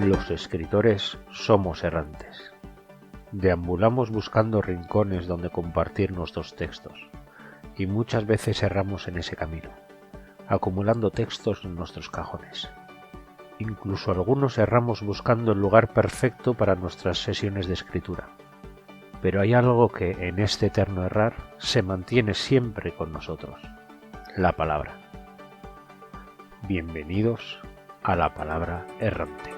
Los escritores somos errantes. Deambulamos buscando rincones donde compartir nuestros textos, y muchas veces erramos en ese camino, acumulando textos en nuestros cajones. Incluso algunos erramos buscando el lugar perfecto para nuestras sesiones de escritura. Pero hay algo que, en este eterno errar, se mantiene siempre con nosotros: la palabra. Bienvenidos a La Palabra Errante.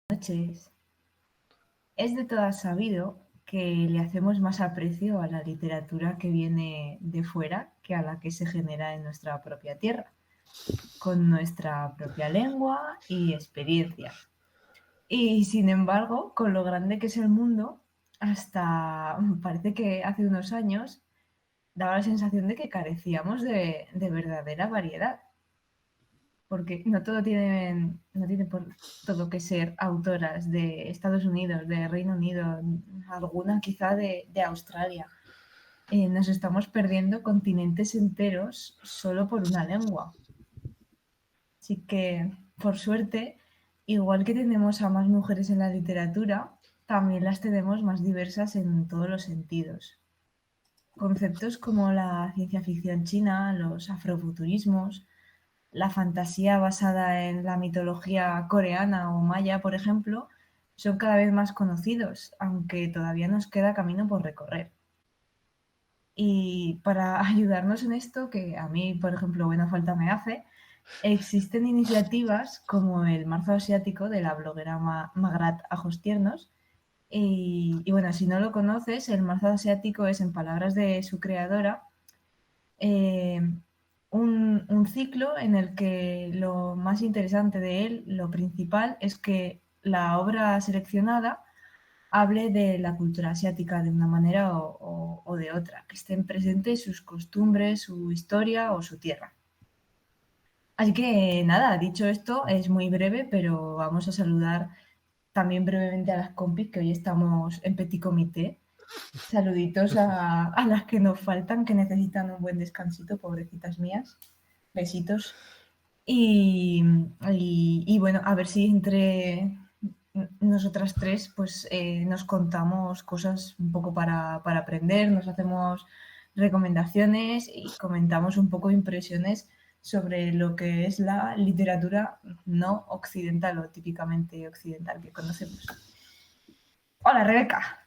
Noches. Es de todas sabido que le hacemos más aprecio a la literatura que viene de fuera que a la que se genera en nuestra propia tierra, con nuestra propia lengua y experiencias. Y sin embargo, con lo grande que es el mundo, hasta parece que hace unos años daba la sensación de que carecíamos de verdadera variedad. Porque no tiene por todo que ser autoras de Estados Unidos, de Reino Unido, alguna quizá de Australia. Nos estamos perdiendo continentes enteros solo por una lengua. Así que, por suerte, igual que tenemos a más mujeres en la literatura, también las tenemos más diversas en todos los sentidos. Conceptos como la ciencia ficción china, los afrofuturismos, la fantasía basada en la mitología coreana o maya, por ejemplo, son cada vez más conocidos, aunque todavía nos queda camino por recorrer. Y para ayudarnos en esto, que a mí, por ejemplo, buena falta me hace, existen iniciativas como el Marzo Asiático de la bloguera Magrat Ajostiernos. Y bueno, si no lo conoces, el Marzo Asiático es, en palabras de su creadora, eh, un ciclo en el que lo más interesante de él, lo principal, es que la obra seleccionada hable de la cultura asiática de una manera o de otra, que estén presentes sus costumbres, su historia o su tierra. Así que nada, dicho esto, es muy breve, pero vamos a saludar también brevemente a las compis, que hoy estamos en petit comité. Saluditos a las que nos faltan, que necesitan un buen descansito, pobrecitas mías. Besitos. Y bueno, a ver si entre nosotras tres pues nos contamos cosas un poco para aprender, nos hacemos recomendaciones y comentamos un poco impresiones sobre lo que es la literatura no occidental o típicamente occidental que conocemos. Hola, Rebeca.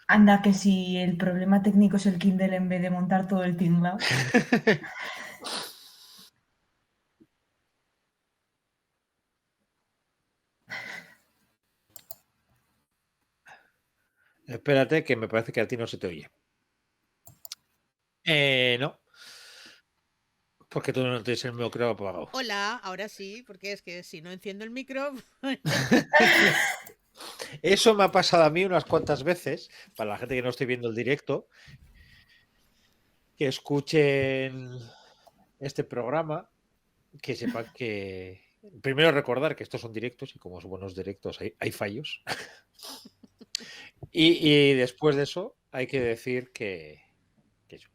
Anda, que si el problema técnico es el Kindle en vez de montar todo el tinglao. Espérate, que me parece que a ti no se te oye. No. Porque tú no tienes el micro apagado. Hola, ahora sí, porque es que si no enciendo el micro. Eso me ha pasado a mí unas cuantas veces, para la gente que no esté viendo el directo, que escuchen este programa, que sepan que... Primero recordar que estos son directos y como son buenos directos hay fallos. Y después de eso hay que decir que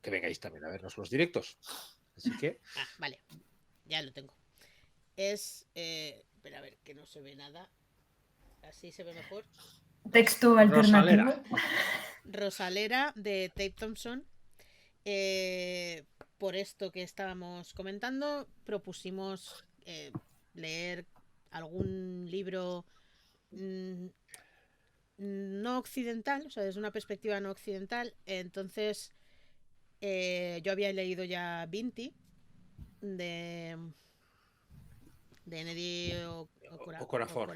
vengáis también a vernos los directos. Así que... Ah, vale, ya lo tengo. Es... espera, a ver, que no se ve nada. Así se ve mejor. Texto alternativo. Rosalera. Rosalera de Tape Thompson. Por esto que estábamos comentando, propusimos leer algún libro no occidental, o sea, desde una perspectiva no occidental. Entonces, yo había leído ya Vinti de Ennedi Okorafor.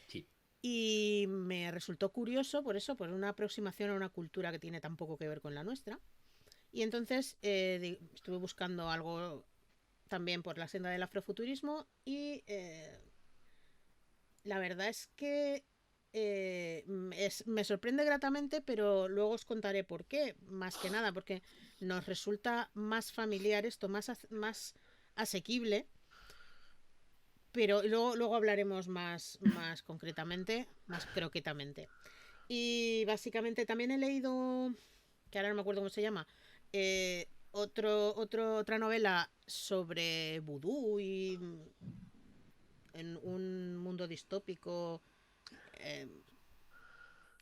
Sí. Y me resultó curioso por eso, por una aproximación a una cultura que tiene tan poco que ver con la nuestra. Y entonces estuve buscando algo también por la senda del afrofuturismo y la verdad es que me sorprende gratamente, pero luego os contaré por qué, más que nada, porque nos resulta más familiar esto, más asequible, pero luego hablaremos más concretamente, más croquetamente. Y básicamente también he leído, que ahora no me acuerdo cómo se llama, otra novela sobre vudú y en un mundo distópico.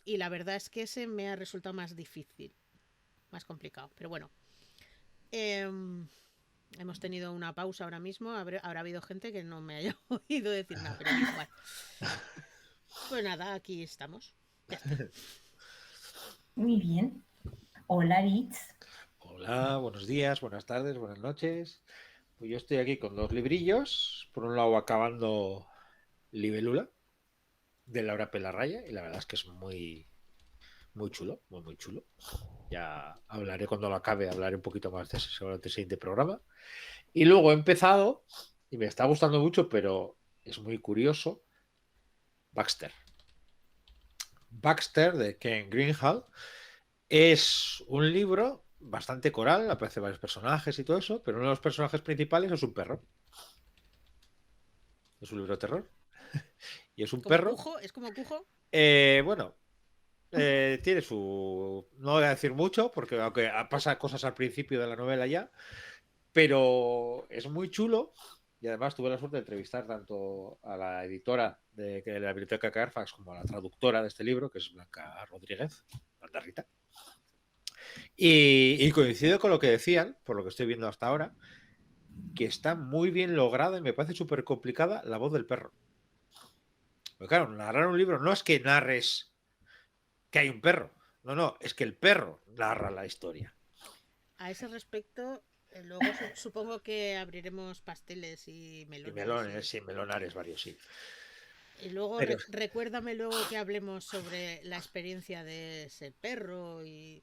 Y la verdad es que ese me ha resultado más difícil, más complicado. Pero bueno, hemos tenido una pausa ahora mismo. Habrá habido gente que no me haya oído decir nada, pero da igual. Pues nada, aquí estamos. Ya está. Muy bien. Hola, Ritz. Hola, buenos días, buenas tardes, buenas noches. Pues yo estoy aquí con 2 librillos. Por un lado acabando Libélula de Laura Pelarraya y la verdad es que es muy chulo, muy chulo. Ya hablaré cuando lo acabe, hablaré un poquito más de ese seguramente el siguiente programa. Y luego he empezado y me está gustando mucho, pero es muy curioso, Baxter. Baxter de Ken Greenhalgh es un libro bastante coral, aparecen varios personajes y todo eso, pero uno de los personajes principales es un perro. Es un libro de terror. Y es un ¿Como perro. Cujo? ¿Es como Cujo? Bueno, tiene su... No voy a decir mucho, porque aunque pasa cosas al principio de la novela ya, pero es muy chulo. Y además tuve la suerte de entrevistar tanto a la editora de la Biblioteca Carfax como a la traductora de este libro, que es Blanca Rodríguez, Blanca Rita. Y coincido con lo que decían, por lo que estoy viendo hasta ahora, que está muy bien lograda y me parece súper complicada la voz del perro. Pero claro, narrar un libro no es que narres que hay un perro. No, es que el perro narra la historia. A ese respecto, luego supongo que abriremos pasteles y melones. Y melones, sí, melonares varios, sí. Y luego Pero... recuérdame luego que hablemos sobre la experiencia de ese perro y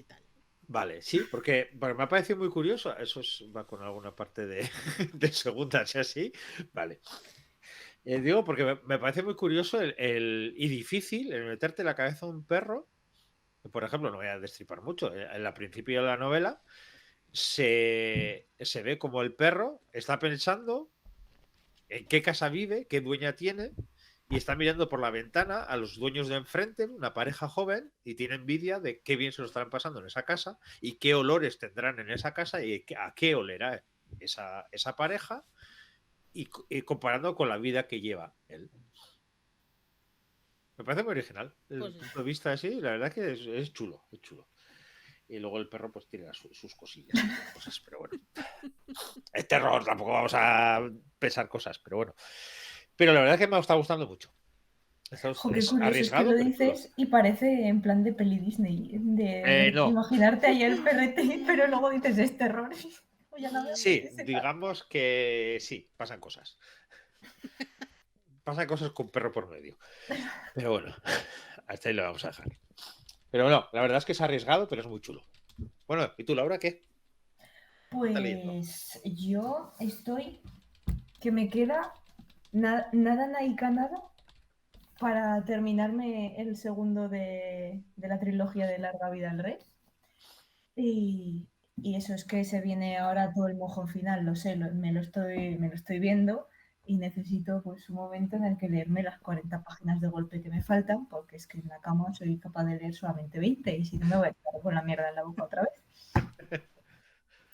tal. Vale, sí, porque me ha parecido muy curioso. Eso va con alguna parte de segundas y así. Vale. Digo, porque me parece muy curioso y difícil el meterte en la cabeza de un perro. Por ejemplo, no voy a destripar mucho. En el principio de la novela se ve como el perro está pensando en qué casa vive, qué dueña tiene, y está mirando por la ventana a los dueños de enfrente, una pareja joven, y tiene envidia de qué bien se lo estarán pasando en esa casa y qué olores tendrán en esa casa y a qué olerá esa pareja, y comparando con la vida que lleva él. Me parece muy original. Desde el punto de vista así, la verdad que es chulo, es chulo. Y luego el perro pues tiene sus cosillas, cosas, pero bueno. Es terror, tampoco vamos a pensar cosas, pero bueno. Pero la verdad es que me está gustando mucho. Jo, qué curioso, es que lo dices y parece en plan de peli Disney, no. imaginarte ahí el perrete, pero luego dices es terror. Sí, digamos que sí, pasan cosas. Pasan cosas con perro por medio. Pero bueno, hasta ahí lo vamos a dejar. Pero no, la verdad es que es arriesgado, pero es muy chulo. Bueno, ¿y tú, Laura, qué? Pues yo estoy que me queda nada para terminarme el segundo de la trilogía de Larga Vida al Rey. Y eso es que se viene ahora todo el mojón final, lo sé, me lo estoy viendo y necesito pues un momento en el que leerme las 40 páginas de golpe que me faltan, porque es que en la cama soy capaz de leer solamente 20 y si no me voy a quedar con la mierda en la boca otra vez.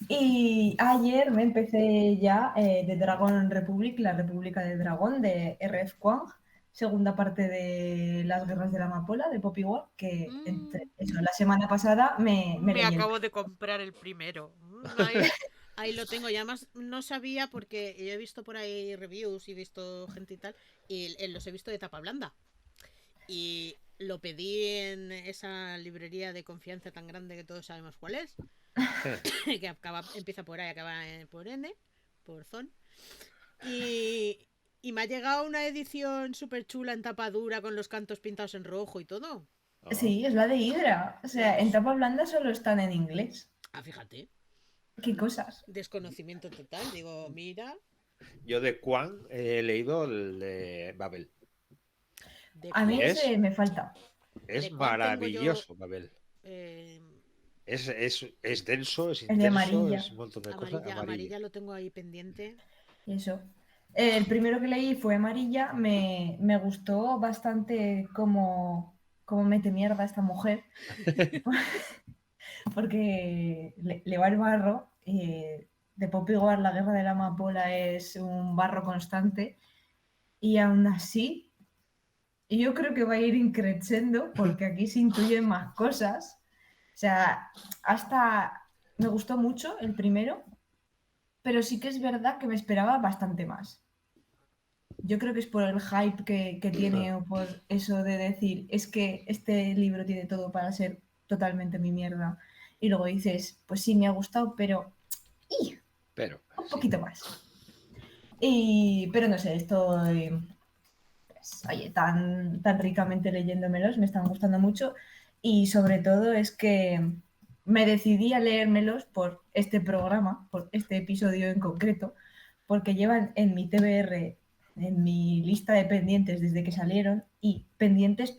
Y ayer me empecé ya The Dragon Republic, la República de Dragón, de R.F. Kuang, segunda parte de Las Guerras de la Amapola, de Poppy Wall, que la semana pasada me acabo de comprar el primero. Ahí lo tengo. Y además no sabía, porque yo he visto por ahí reviews y he visto gente y tal, y los he visto de tapa blanda. Y lo pedí en esa librería de confianza tan grande que todos sabemos cuál es. Que empieza por ahí, acaba por N, por Zon. Y me ha llegado una edición súper chula en tapa dura con los cantos pintados en rojo y todo. Sí, es la de Hydra. O sea, en tapa blanda solo están en inglés. Ah, fíjate, ¿Qué cosas? desconocimiento total. Digo, mira, Yo de Quan he leído el de Babel. de A mí Y Juan, ese me falta. es de Juan tengo yo maravilloso, Babel. eh, Es denso, es El de intenso, amarilla. es un montón de cosas. amarilla lo tengo ahí pendiente. Y eso. El primero que leí fue Amarilla. Me gustó bastante cómo mete mierda a esta mujer. Porque le va el barro. De Poppy War, la guerra de la amapola es un barro constante. Y aún así, yo creo que va a ir increciendo porque aquí se intuyen más cosas. O sea, hasta me gustó mucho el primero, pero sí que es verdad que me esperaba bastante más. Yo creo que es por el hype que tiene o por eso de decir, es que este libro tiene todo para ser totalmente mi mierda. Y luego dices, pues sí, me ha gustado, pero ¡ih! Pero, Un sí. poquito más. Pero no sé, estoy pues, oye, tan ricamente leyéndomelos, me están gustando mucho. Y sobre todo es que me decidí a leérmelos por este programa, por este episodio en concreto, porque llevan en mi TBR, en mi lista de pendientes desde que salieron, y pendientes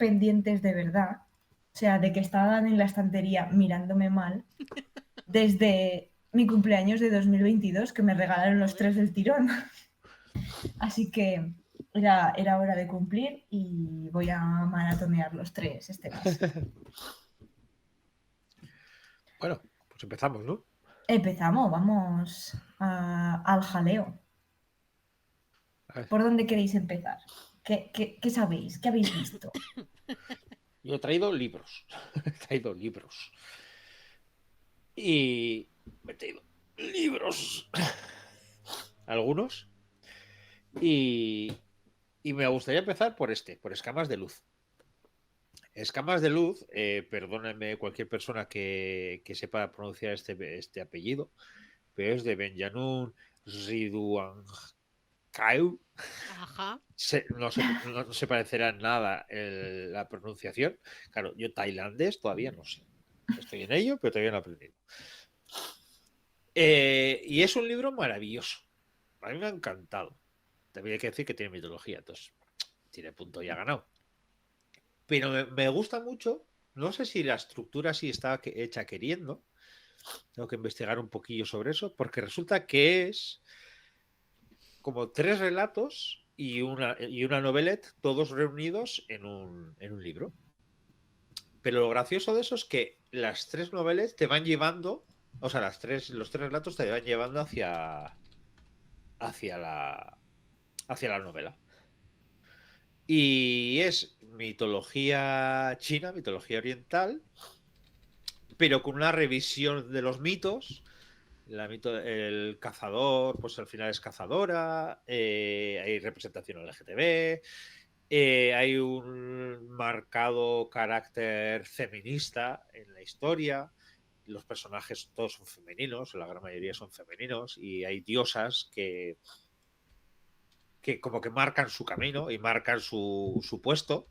de verdad, o sea, de que estaban en la estantería mirándome mal, desde mi cumpleaños de 2022, que me regalaron los 3 del tirón. Así que era hora de cumplir y voy a maratonear los 3 este mes. Bueno, pues empezamos, ¿no? Empezamos, vamos al jaleo. A ver, ¿Por dónde queréis empezar? ¿Qué sabéis? ¿Qué habéis visto? yo he traído libros. He traído libros. Y me he traído libros. Algunos. Y, y me gustaría empezar por por Escamas de Luz. Escamas de Luz, perdónenme cualquier persona que sepa pronunciar este apellido, pero es de Benjanun Riduankau. Ajá. No se parecerá en nada la pronunciación. Claro, yo tailandés todavía no sé. Estoy en ello, pero todavía no he aprendido. Y es un libro maravilloso. A mí me ha encantado. También hay que decir que tiene mitología, entonces tiene punto ya ganado. Pero me gusta mucho. No sé si la estructura sí está hecha queriendo. Tengo que investigar un poquillo sobre eso, porque resulta que es como 3 relatos y una novelette, todos reunidos en un libro. Pero lo gracioso de eso es que las 3 novelas te van llevando, o sea, los 3 relatos te van llevando hacia hacia la novela. Y es mitología china, mitología oriental, pero con una revisión de los mitos. El cazador, pues al final es cazadora, hay representación LGTB, hay un marcado carácter feminista en la historia, los personajes todos son femeninos, la gran mayoría son femeninos, y hay diosas que como que marcan su camino y marcan su puesto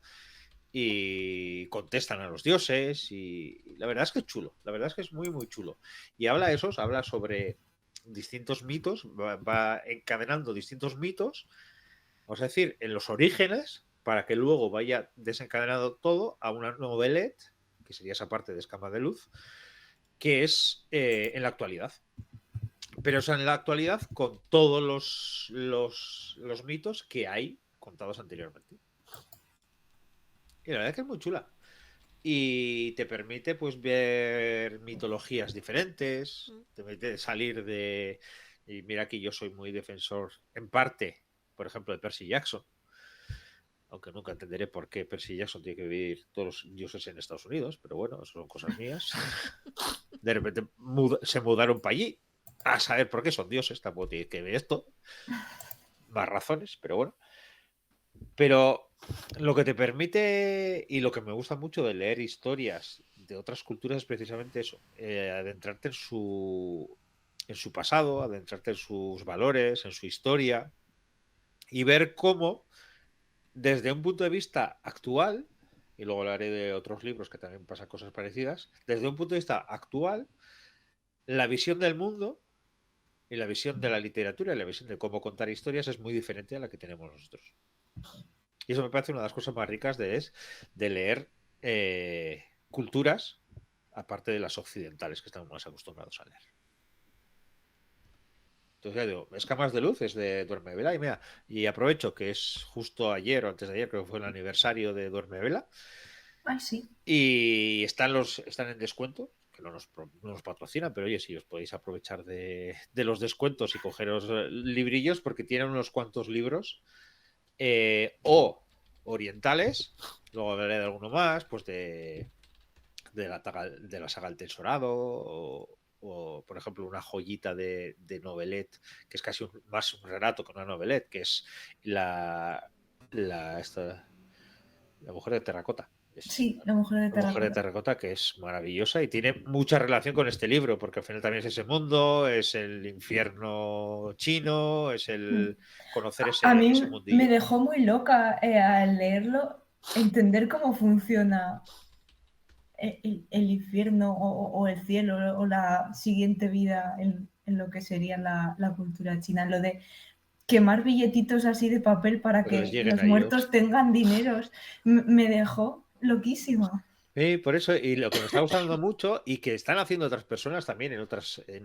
y contestan a los dioses y la verdad es que es chulo, la verdad es que es muy muy chulo y habla sobre distintos mitos, va encadenando distintos mitos, vamos a decir, en los orígenes para que luego vaya desencadenado todo a una novelette, que sería esa parte de Escama de Luz, que es en la actualidad. Pero es en la actualidad con todos los mitos que hay contados anteriormente. Y la verdad es que es muy chula. Y te permite pues ver mitologías diferentes, te permite salir de... Y mira que yo soy muy defensor, en parte, por ejemplo, de Percy Jackson, aunque nunca entenderé por qué Percy Jackson tiene que vivir todos los dioses en Estados Unidos, pero bueno, eso son cosas mías. De repente se mudaron para allí, a saber por qué son dioses, tampoco tiene que ver esto, más razones, pero bueno. Pero lo que te permite y lo que me gusta mucho de leer historias de otras culturas es precisamente eso, adentrarte en su pasado, adentrarte en sus valores, en su historia y ver cómo desde un punto de vista actual, y luego hablaré de otros libros que también pasan cosas parecidas, desde un punto de vista actual la visión del mundo y la visión de la literatura y la visión de cómo contar historias es muy diferente a la que tenemos nosotros. Y eso me parece una de las cosas más ricas de leer culturas, aparte de las occidentales que estamos más acostumbrados a leer. Entonces ya digo, Escamas de Luz es de Duerme Vela y mira, y aprovecho que es justo ayer o antes de ayer, creo que fue el aniversario de Duerme Vela, Ay, sí. y están en descuento, que no nos patrocinan, pero oye, si os podéis aprovechar de los descuentos y cogeros librillos, porque tienen unos cuantos libros o orientales, luego hablaré de alguno más, pues de la saga El Tensorado o, por ejemplo, una joyita de novelette, que es casi más un relato que una novelette, que es la mujer de terracota. Sí, La mujer de La mujer de terracota. terracota, que es maravillosa y tiene mucha relación con este libro, porque al final también es ese mundo, es el infierno chino, es el conocer A mí ese me mundillo. dejó muy loca al leerlo, entender cómo funciona el infierno o el cielo o la siguiente vida en lo que sería la cultura china. Lo de quemar billetitos así de papel para Pero les que lleguen los a ellos. muertos tengan dineros, me dejó loquísima. Sí, por eso, y lo que me está gustando mucho y que están haciendo otras personas también en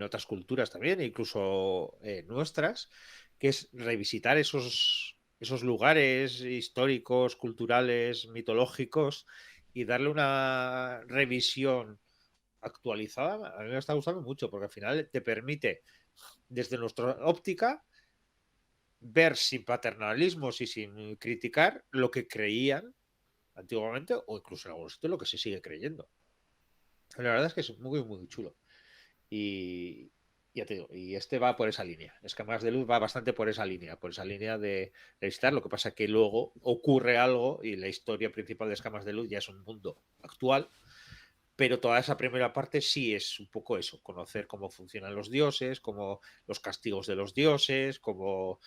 otras culturas también, incluso nuestras, que es revisitar esos lugares históricos, culturales, mitológicos y darle una revisión actualizada. A mí me está gustando mucho porque al final te permite, desde nuestra óptica, ver sin paternalismos y sin criticar lo que creían antiguamente o incluso en algunos sitios lo que se sigue creyendo. La verdad es que es muy, muy chulo. Y ya te digo, y este va por esa línea. Escamas de Luz va bastante por esa línea de visitar. Lo que pasa que luego ocurre algo y la historia principal de Escamas de Luz ya es un mundo actual, pero toda esa primera parte sí es un poco eso, conocer cómo funcionan los dioses, cómo los castigos de los dioses, cómo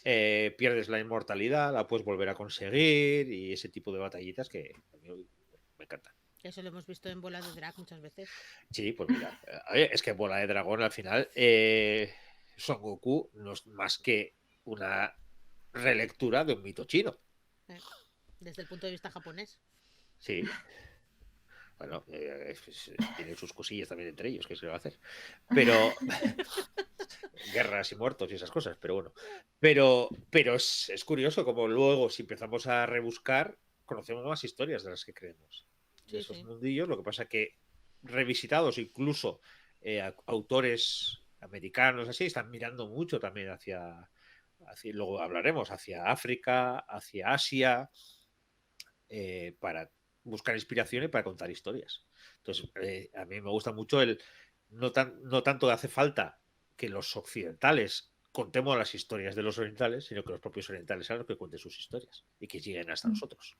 pierdes la inmortalidad, la puedes volver a conseguir y ese tipo de batallitas que a mí me encantan. Eso lo hemos visto en Bola de Drag muchas veces. Sí, pues mira, es que Bola de Dragón al final, Son Goku no es más que una relectura de un mito chino. Desde el punto de vista japonés. Sí. Bueno, tienen sus cosillas también entre ellos, que se le va a hacer. Pero guerras y muertos y esas cosas, pero bueno. Pero es curioso como luego, si empezamos a rebuscar, conocemos más historias de las que creemos. De Sí, esos sí. mundillos, lo que pasa que revisitados incluso autores americanos así, están mirando mucho también luego hablaremos, hacia África, hacia Asia, para buscar inspiración y para contar historias. Entonces, a mí me gusta mucho no tanto hace falta que los occidentales contemos las historias de los orientales, sino que los propios orientales sean los que cuenten sus historias y que lleguen hasta nosotros.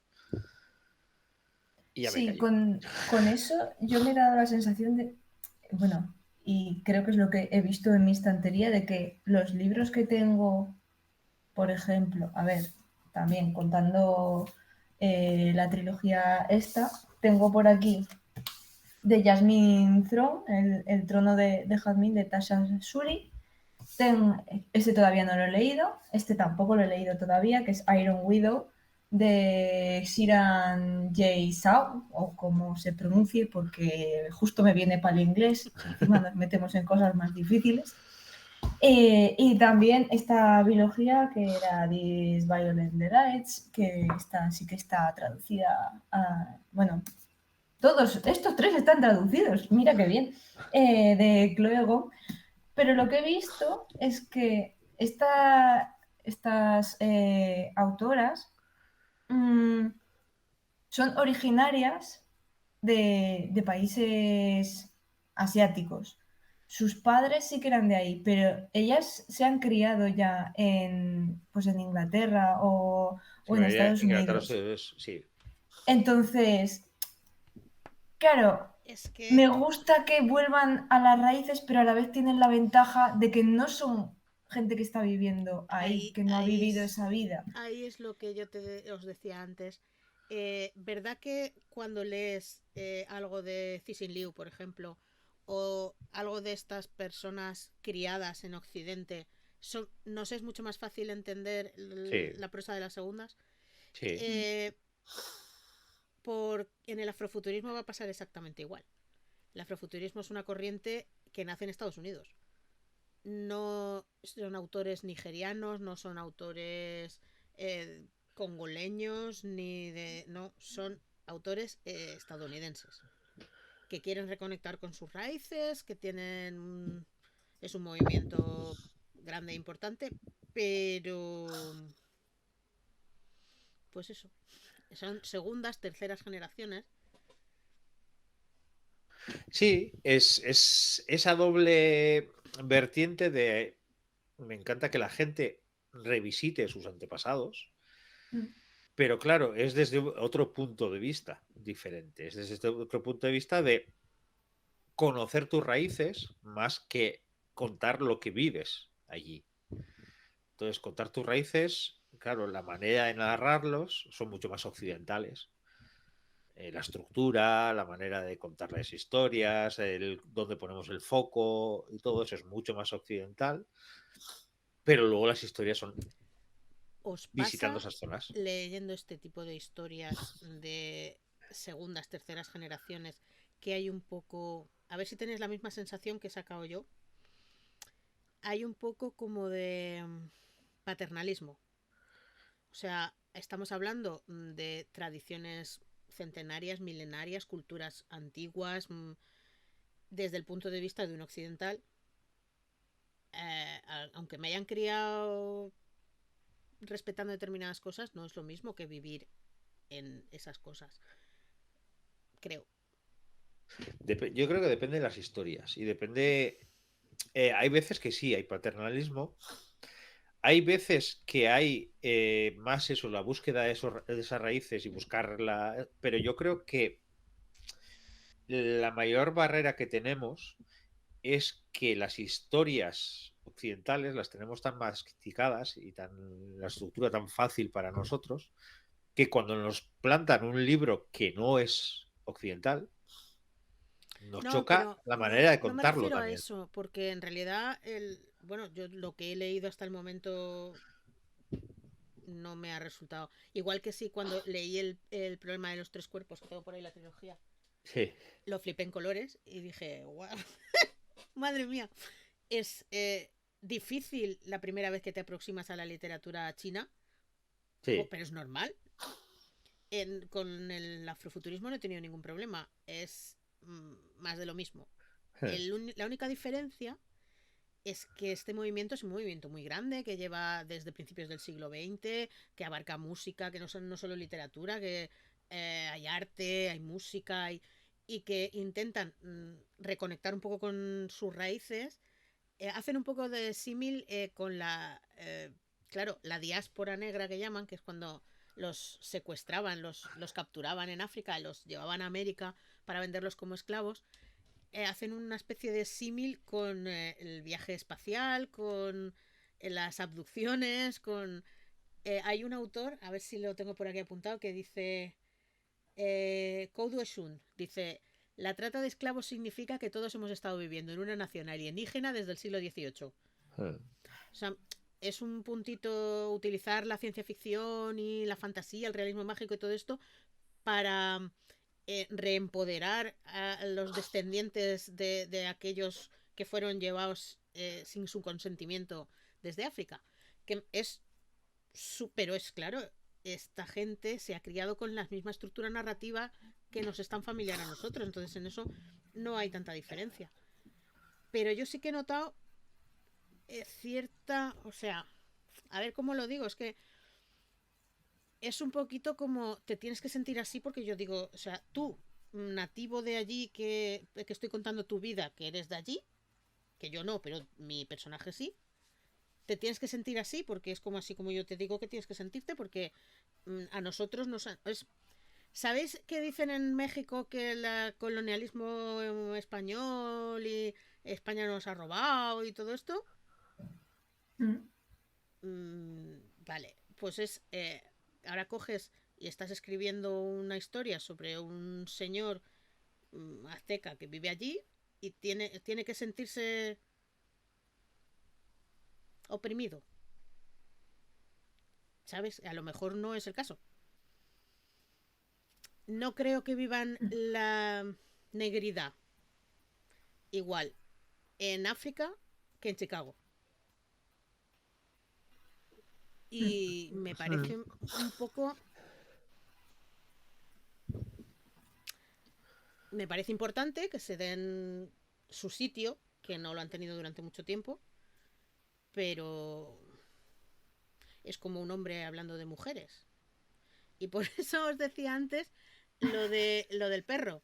Y ya me Sí, callo. con eso yo me he dado la sensación de, bueno, y creo que es lo que he visto en mi estantería, de que los libros que tengo, por ejemplo, a ver, también contando la trilogía esta, tengo por aquí de Jasmine Throne, el trono de Jazmín de Tasha Suri. Este todavía no lo he leído, este tampoco lo he leído todavía, que es Iron Widow de Shiran J. Sao, o como se pronuncie, porque justo me viene para el inglés, y encima nos metemos en cosas más difíciles. Y también esta biología que era This Violent Delights, que sí que está traducida a, bueno, todos estos tres están traducidos, mira qué bien, de Chloe Gong. Pero lo que he visto es que estas autoras son originarias de países asiáticos. Sus padres sí que eran de ahí, pero ellas se han criado ya pues en Inglaterra o en Estados Inglaterra, Unidos. sí. Entonces, claro, Es que me gusta que vuelvan a las raíces, pero a la vez tienen la ventaja de que no son gente que está viviendo ahí, que no ha vivido esa vida. ahí es lo que yo os decía antes. ¿Verdad que cuando lees algo de Cixin Liu, por ejemplo, o algo de estas personas criadas en Occidente, nos es mucho más fácil entender Sí, la prosa de las segundas. sí. Eh, en el afrofuturismo va a pasar exactamente igual. El afrofuturismo es una corriente que nace en Estados Unidos. No son autores nigerianos, no son autores congoleños, no, son autores estadounidenses que quieren reconectar con sus raíces, que es un movimiento grande e importante, pero pues eso, son segundas, terceras generaciones. Sí, es esa doble vertiente de... Me encanta que la gente revisite sus antepasados, Mm. pero claro, es desde otro punto de vista diferente. Es desde otro punto de vista de conocer tus raíces más que contar lo que vives allí. Entonces, contar tus raíces, claro, la manera de narrarlos son mucho más occidentales. La estructura, la manera de contar las historias, dónde ponemos el foco y todo eso es mucho más occidental, pero luego las historias son ¿Os visitando pasa esas zonas. leyendo este tipo de historias de segundas, terceras generaciones que hay un poco, a ver si tenéis la misma sensación que he sacado yo, hay un poco como de paternalismo? O sea, estamos hablando de tradiciones centenarias, milenarias, culturas antiguas, desde el punto de vista de un occidental, aunque me hayan criado respetando determinadas cosas, no es lo mismo que vivir en esas cosas, creo. Yo creo que depende de las historias y depende. Hay veces que sí, hay paternalismo. Hay veces que hay más eso, la búsqueda de esas raíces y buscarla. Pero yo creo que la mayor barrera que tenemos es que las historias occidentales las tenemos tan masticadas y la estructura tan fácil para nosotros que cuando nos plantan un libro que no es occidental, nos No, choca pero la manera no, de no me contarlo refiero a también. eso, porque en realidad, bueno, yo lo que he leído hasta el momento no me ha resultado. Igual que sí, cuando leí el problema de los tres cuerpos, que tengo por ahí la trilogía, Sí, lo flipé en colores y dije, wow, madre mía. Es difícil la primera vez que te aproximas a la literatura china, sí. pero es normal. Con el afrofuturismo no he tenido ningún problema. Es más de lo mismo. La única diferencia es que este movimiento es un movimiento muy grande, que lleva desde principios del siglo XX, que abarca música, que no solo literatura, que hay arte, hay música, y que intentan reconectar un poco con sus raíces. Hacen un poco de símil con claro, la diáspora negra que llaman, que es cuando los secuestraban, los capturaban en África, los llevaban a América para venderlos como esclavos. Hacen una especie de símil con el viaje espacial, con las abducciones, con... hay un autor, a ver si lo tengo por aquí apuntado, que dice... Koudou Eshun, dice... La trata de esclavos significa que todos hemos estado viviendo en una nación alienígena desde el siglo XVIII. O sea, es un puntito utilizar la ciencia ficción y la fantasía, el realismo mágico y todo esto para reempoderar a los descendientes de aquellos que fueron llevados sin su consentimiento desde África. Que es pero es claro, esta gente se ha criado con la misma estructura narrativa que nos es tan familiar a nosotros, entonces en eso no hay tanta diferencia. Pero yo sí que he notado cierta, o sea, a ver cómo lo digo, es que es un poquito como te tienes que sentir así porque yo digo, o sea, tú, nativo de allí, que estoy contando tu vida, que eres de allí, que yo no, pero mi personaje sí, te tienes que sentir así porque es como así como yo te digo que tienes que sentirte porque a nosotros nos han... ¿Sabéis qué dicen en México que el colonialismo español y España nos ha robado y todo esto? Mm. Vale, pues ahora coges y estás escribiendo una historia sobre un señor azteca que vive allí y tiene que sentirse oprimido. ¿Sabes? A lo mejor no es el caso. No creo que vivan la negridad igual en África que en Chicago. Y me parece un poco... Me parece importante que se den su sitio, que no lo han tenido durante mucho tiempo, pero es como un hombre hablando de mujeres. Y por eso os decía antes lo del perro,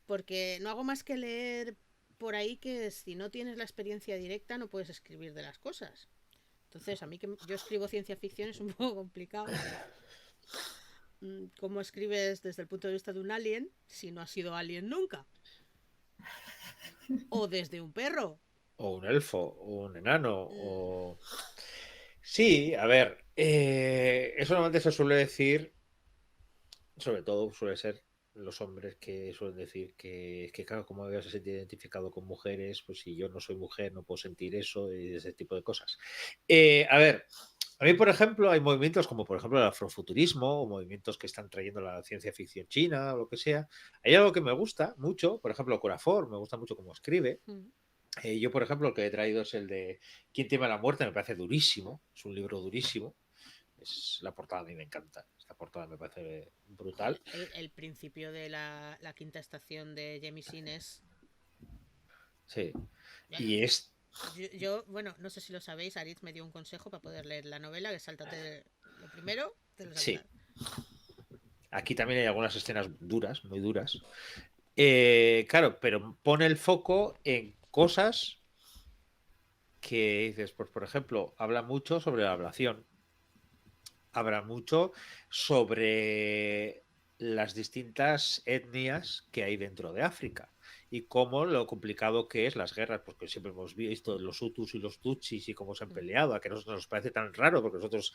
porque no hago más que leer por ahí que si no tienes la experiencia directa no puedes escribir de las cosas. Entonces, a mí que yo escribo ciencia ficción es un poco complicado. ¿Cómo escribes desde el punto de vista de un alien si no has sido alien nunca? O desde un perro. O un elfo, o un enano, o... Sí, a ver, eso normalmente se suele decir, sobre todo suele ser los hombres que suelen decir que claro, como me vas a sentir identificado con mujeres, pues si yo no soy mujer no puedo sentir eso y ese tipo de cosas. A ver, a mí, por ejemplo, hay movimientos como, por ejemplo, el afrofuturismo o movimientos que están trayendo la ciencia ficción china o lo que sea. Hay algo que me gusta mucho, por ejemplo, Corafor, me gusta mucho cómo escribe. Yo, por ejemplo, el que he traído es el de ¿Quién teme a la muerte? Me parece durísimo, es un libro durísimo. La portada a mí me encanta, esta portada me parece brutal. El principio de la quinta estación de Jamie Sines. Sí, y es... Yo, bueno, no sé si lo sabéis, Aritz me dio un consejo para poder leer la novela, que sáltate lo primero, te lo saltas. Sí. Aquí también hay algunas escenas duras, muy duras. Claro, pero pone el foco en cosas que dices, pues por ejemplo, habla mucho sobre la ablación. Habla mucho sobre las distintas etnias que hay dentro de África y cómo lo complicado que es las guerras, porque siempre hemos visto los Hutus y los Tutsis y cómo se han peleado, a que no nos parece tan raro, porque nosotros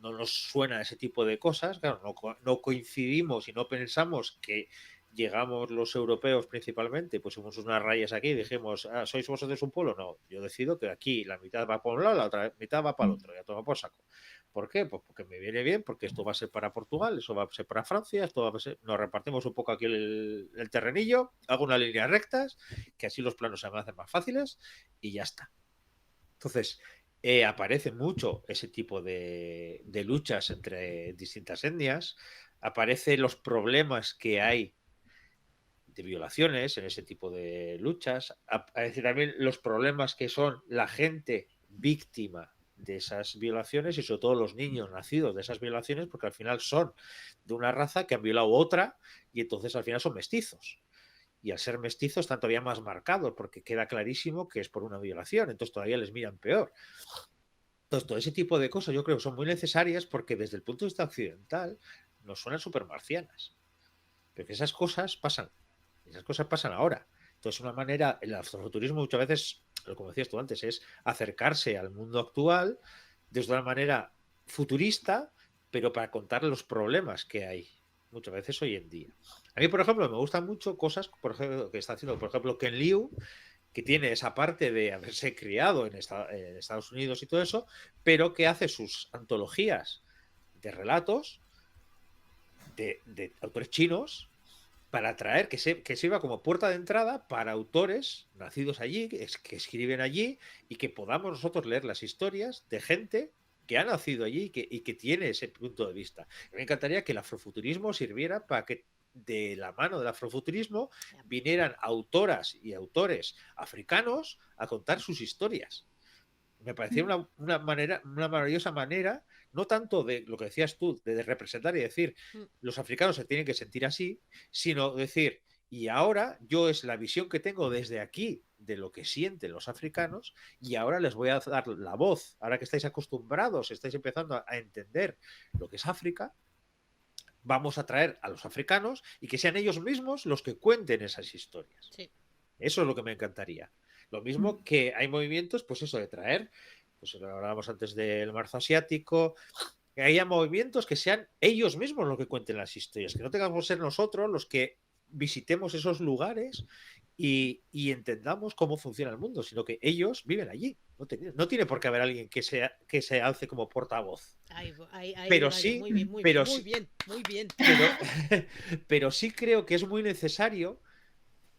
no nos suena ese tipo de cosas, claro, no coincidimos y no pensamos que llegamos los europeos principalmente, pusimos unas rayas aquí y dijimos, ¿sois vosotros un pueblo? No, yo decido que aquí la mitad va para un lado, la otra mitad va para el otro, ya toma por saco. ¿Por qué? Pues porque me viene bien, porque esto va a ser para Portugal, eso va a ser para Francia, esto va a ser... Nos repartimos un poco aquí el terrenillo, hago unas líneas rectas, que así los planos se me hacen más fáciles y ya está. Entonces, aparece mucho ese tipo de luchas entre distintas etnias, aparecen los problemas que hay de violaciones en ese tipo de luchas, aparecen también los problemas que son la gente víctima de esas violaciones y sobre todo los niños nacidos de esas violaciones, porque al final son de una raza que han violado otra y entonces al final son mestizos. Y al ser mestizos están todavía más marcados porque queda clarísimo que es por una violación, entonces todavía les miran peor. Entonces todo ese tipo de cosas yo creo que son muy necesarias porque desde el punto de vista occidental nos suenan súper marcianas. Pero que esas cosas pasan ahora. Entonces una manera, el afrofuturismo muchas veces, como decías tú antes, es acercarse al mundo actual desde una manera futurista, pero para contar los problemas que hay muchas veces hoy en día. A mí, por ejemplo, me gustan mucho cosas, por ejemplo, que está haciendo, por ejemplo, Ken Liu, que tiene esa parte de haberse criado en Estados Unidos y todo eso, pero que hace sus antologías de relatos de autores chinos para atraer, que sirva como puerta de entrada para autores nacidos allí, que escriben allí y que podamos nosotros leer las historias de gente que ha nacido allí y que tiene ese punto de vista. Me encantaría que el afrofuturismo sirviera para que de la mano del afrofuturismo vinieran autoras y autores africanos a contar sus historias. Me parecía una maravillosa manera, no tanto de lo que decías tú, de representar y decir, los africanos se tienen que sentir así, sino decir, y ahora yo es la visión que tengo desde aquí de lo que sienten los africanos y ahora les voy a dar la voz, ahora que estáis acostumbrados, estáis empezando a entender lo que es África, vamos a traer a los africanos y que sean ellos mismos los que cuenten esas historias. Sí. Eso es lo que me encantaría. Lo mismo que hay movimientos, pues eso de traer, pues hablábamos antes del marzo asiático, que haya movimientos que sean ellos mismos los que cuenten las historias, que no tengamos que ser nosotros los que visitemos esos lugares y entendamos cómo funciona el mundo, sino que ellos viven allí. No tiene por qué haber alguien que se alce como portavoz. Ahí Pero iba yo. sí, Muy bien, muy pero bien, muy sí, bien, muy bien. pero sí creo que es muy necesario,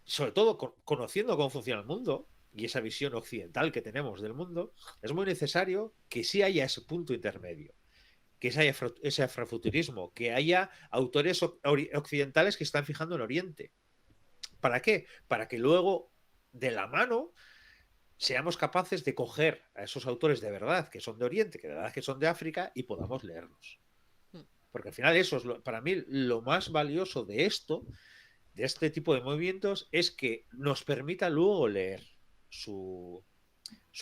sobre todo conociendo cómo funciona el mundo y esa visión occidental que tenemos del mundo, es muy necesario que sí haya ese punto intermedio, que haya ese afrofuturismo, que haya autores occidentales que están fijando en Oriente. ¿Para qué? Para que luego, de la mano, seamos capaces de coger a esos autores de verdad que son de Oriente, que de verdad que son de África, y podamos leerlos. Porque al final eso es para mí lo más valioso de esto, de este tipo de movimientos, es que nos permita luego leer su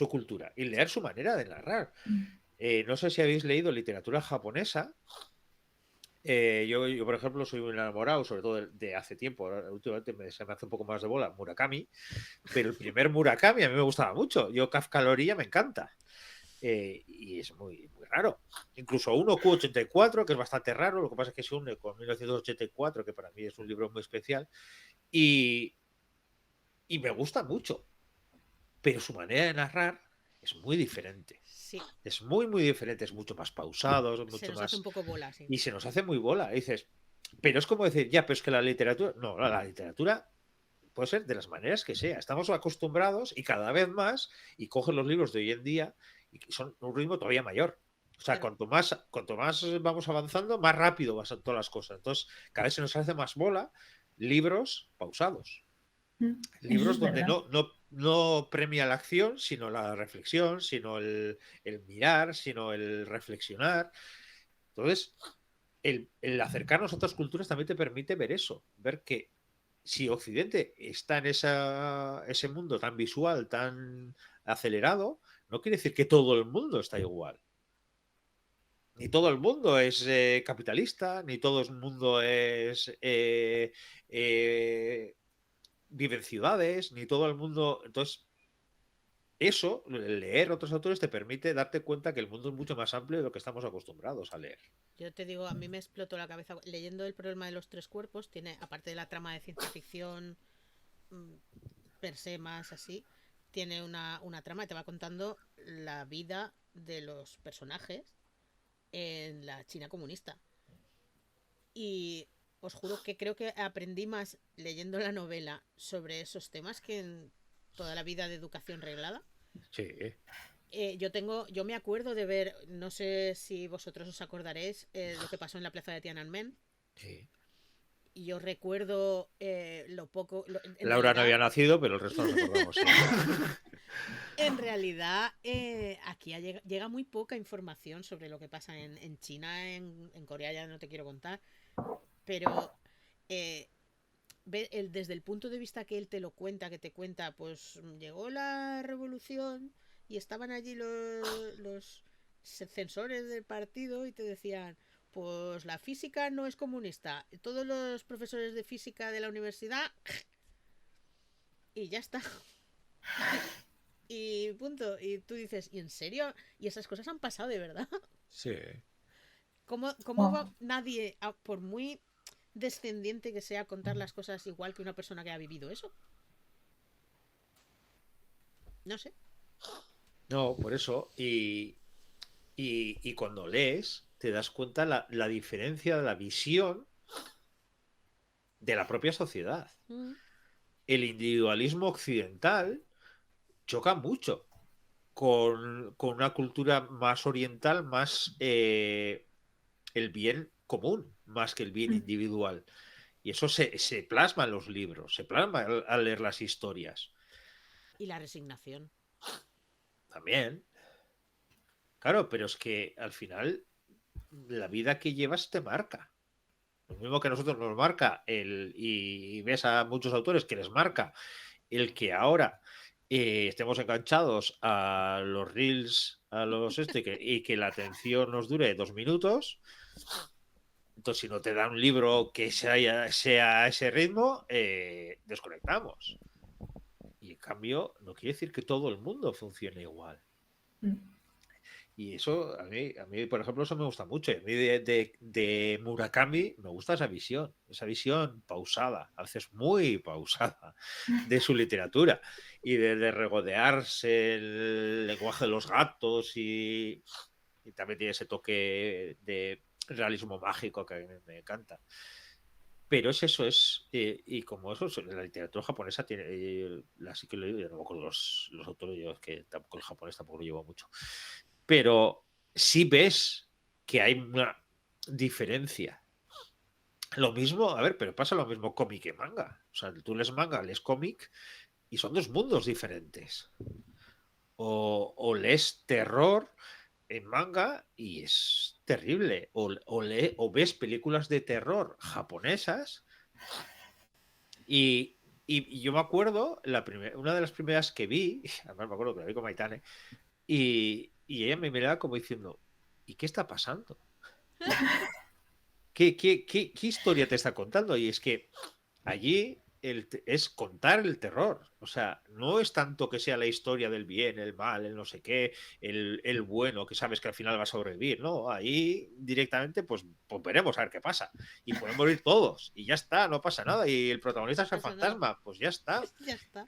cultura y leer su manera de narrar. No sé si habéis leído literatura japonesa. Yo, por ejemplo, soy un enamorado, sobre todo de hace tiempo. Últimamente se me hace un poco más de bola Murakami, pero el primer Murakami a mí me gustaba mucho. Yo Kafka lo orilla me encanta. Y es muy, muy raro. Incluso uno Q84, que es bastante raro, lo que pasa es que se une con 1984, que para mí es un libro muy especial, y me gusta mucho, pero su manera de narrar es muy diferente. Sí. Es muy, muy diferente, es mucho más pausado, es Se mucho nos más... hace un poco bola, sí. Y se nos hace muy bola. Y dices, pero es como decir, ya, pero es que la literatura... No, la literatura puede ser de las maneras que sea. Estamos acostumbrados y cada vez más, y cogen los libros de hoy en día, y son un ritmo todavía mayor. O sea, Claro. cuanto más vamos avanzando, más rápido van todas las cosas. Entonces, cada vez se nos hace más bola libros pausados. Eso Libros es donde verdad. no premia la acción, sino la reflexión, sino el mirar, sino el reflexionar. Entonces, el acercarnos a otras culturas también te permite ver eso, ver que si Occidente está en ese mundo tan visual, tan acelerado, no quiere decir que todo el mundo está igual. Ni todo el mundo es capitalista, ni todo el mundo es vive en ciudades, ni todo el mundo. Entonces, eso, leer otros autores te permite darte cuenta que el mundo es mucho más amplio de lo que estamos acostumbrados a leer. Yo te digo, a mí me explotó la cabeza leyendo El problema de los tres cuerpos. Tiene, aparte de la trama de ciencia ficción per se más así, tiene una trama que te va contando la vida de los personajes en la China comunista. Y os juro que creo que aprendí más leyendo la novela sobre esos temas que en toda la vida de educación reglada. Sí. Yo me acuerdo de ver, no sé si vosotros os acordaréis, lo que pasó en la plaza de Tiananmen. Sí. Y yo recuerdo lo poco. En Laura no había realidad, nacido, pero el resto nos acordamos. Sí. en realidad aquí llega muy poca información sobre lo que pasa en China, en Corea ya no te quiero contar. Pero desde el punto de vista que él te lo cuenta, que te cuenta, pues llegó la revolución y estaban allí los censores del partido y te decían, pues la física no es comunista. Todos los profesores de física de la universidad y ya está. Y punto. Y tú dices, ¿y en serio? ¿Y esas cosas han pasado de verdad? Sí. ¿Cómo va nadie, por muy descendiente que sea, contar las cosas igual que una persona que ha vivido eso? No sé. No, por eso. Y cuando lees, te das cuenta la diferencia de la visión de la propia sociedad. El individualismo occidental choca mucho con una cultura más oriental, más el bien común, más que el bien individual. Y eso se plasma en los libros, se plasma al leer las historias. Y la resignación. También. Claro, pero es que al final la vida que llevas te marca. Lo mismo que a nosotros nos marca y ves a muchos autores que les marca el que ahora estemos enganchados a los reels, a los y que la atención nos dure 2 minutos. Entonces, si no te da un libro que sea a ese ritmo, desconectamos. Y en cambio, no quiere decir que todo el mundo funcione igual. Y eso, a mí, por ejemplo, eso me gusta mucho. Y a mí de Murakami me gusta esa visión pausada, a veces muy pausada, de su literatura. Y de regodearse el lenguaje de los gatos y también tiene ese toque de realismo mágico que a mí me encanta. Pero es eso, y como eso, la literatura japonesa tiene, sí que lo digo, yo no me acuerdo los autores, yo es que tampoco el japonés tampoco lo llevo mucho, pero sí ves que hay una diferencia. Lo mismo, a ver, pero pasa lo mismo cómic y manga. O sea, tú lees manga, lees cómic y son dos mundos diferentes. O lees terror en manga y es terrible. O ves películas de terror japonesas y yo me acuerdo, una de las primeras que vi, además me acuerdo que la vi con Maitane, y ella me miraba como diciendo, ¿y qué está pasando? ¿Qué historia te está contando? Y es que allí es contar el terror. O sea, no es tanto que sea la historia del bien, el mal, el no sé qué, el bueno, que sabes que al final va a sobrevivir. No, ahí directamente pues veremos a ver qué pasa. Y pueden morir todos. Y ya está, no pasa nada. Y el protagonista es el fantasma. Pues ya está. Ya está.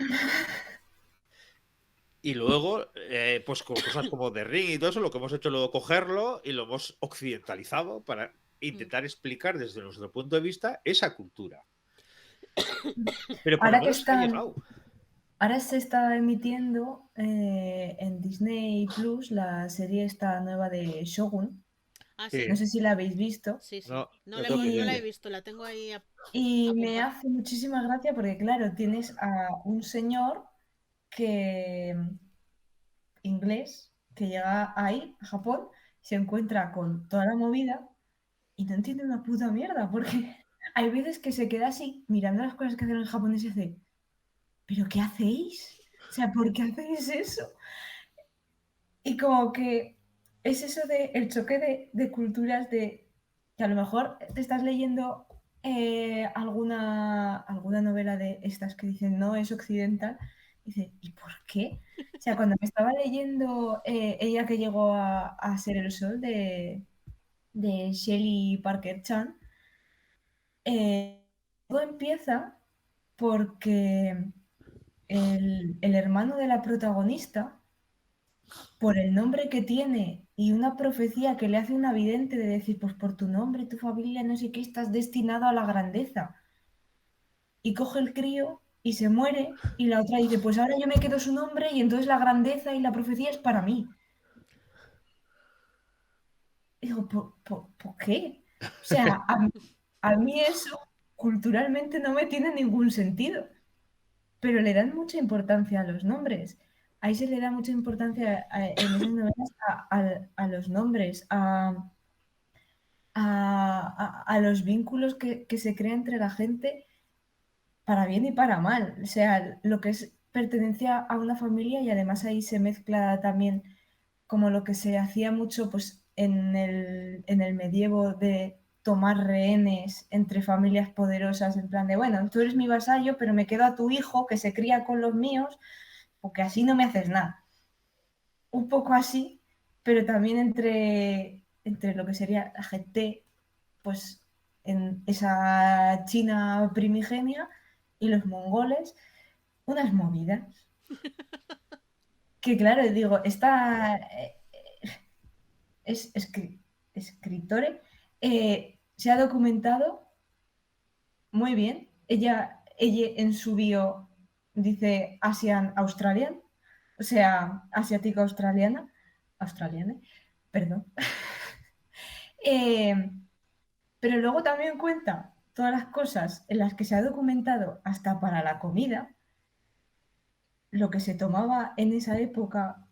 Y luego, pues con cosas como The Ring y todo eso, lo que hemos hecho luego cogerlo y lo hemos occidentalizado para intentar explicar desde nuestro punto de vista esa cultura. Pero por lo Ahora que menos ha están, llegado. ahora se está emitiendo en Disney Plus la serie esta nueva de Shogun. Ah, Sí. sí. No sé si la habéis visto. Sí, sí. No, No lo la, tengo no la he pendiente. visto, la tengo ahí Y me apuntada. hace muchísima gracia porque, claro, tienes a un señor que inglés que llega ahí, a Japón, se encuentra con toda la movida y no entiende una puta mierda, porque hay veces que se queda así mirando las cosas que hacen los japoneses y dice, ¿pero qué hacéis? O sea, ¿por qué hacéis eso? Y como que es eso de el choque de culturas de que a lo mejor te estás leyendo alguna novela de estas que dicen no es occidental, y dice, ¿y por qué? O sea, cuando me estaba leyendo ella que llegó a ser el sol de Shelley Parker Chan, todo empieza porque el hermano de la protagonista, por el nombre que tiene y una profecía que le hace una vidente de decir, pues por tu nombre, tu familia, no sé qué, estás destinado a la grandeza. Y coge el crío y se muere y la otra dice, pues ahora yo me quedo su nombre y entonces la grandeza y la profecía es para mí. Y digo, ¿por qué? O sea, a mí eso culturalmente no me tiene ningún sentido, pero le dan mucha importancia a los nombres. Ahí se le da mucha importancia en esas novelas a los nombres, a los vínculos que se crean entre la gente para bien y para mal. O sea, lo que es pertenencia a una familia y además ahí se mezcla también como lo que se hacía mucho pues, en el medievo de tomar rehenes entre familias poderosas, en plan de, bueno, tú eres mi vasallo, pero me quedo a tu hijo que se cría con los míos, porque así no me haces nada. Un poco así, pero también entre lo que sería la gente, pues en esa China primigenia y los mongoles, unas movidas. Que claro, digo, esta es escritore, se ha documentado muy bien. Ella en su bio dice Asian Australian, o sea, asiática australiana, perdón. Pero luego también cuenta todas las cosas en las que se ha documentado hasta para la comida, lo que se tomaba en esa época,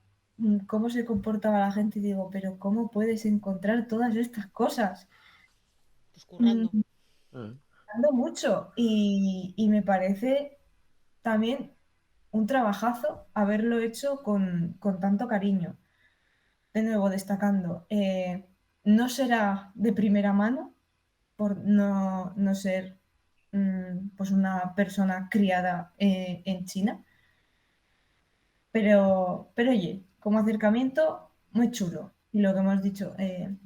cómo se comportaba la gente, y digo, pero ¿cómo puedes encontrar todas estas cosas? Pues currando. Dando mucho y me parece también un trabajazo haberlo hecho con tanto cariño. De nuevo, destacando, no será de primera mano por no ser pues una persona criada en China, pero oye, como acercamiento, muy chulo. y lo que hemos dicho,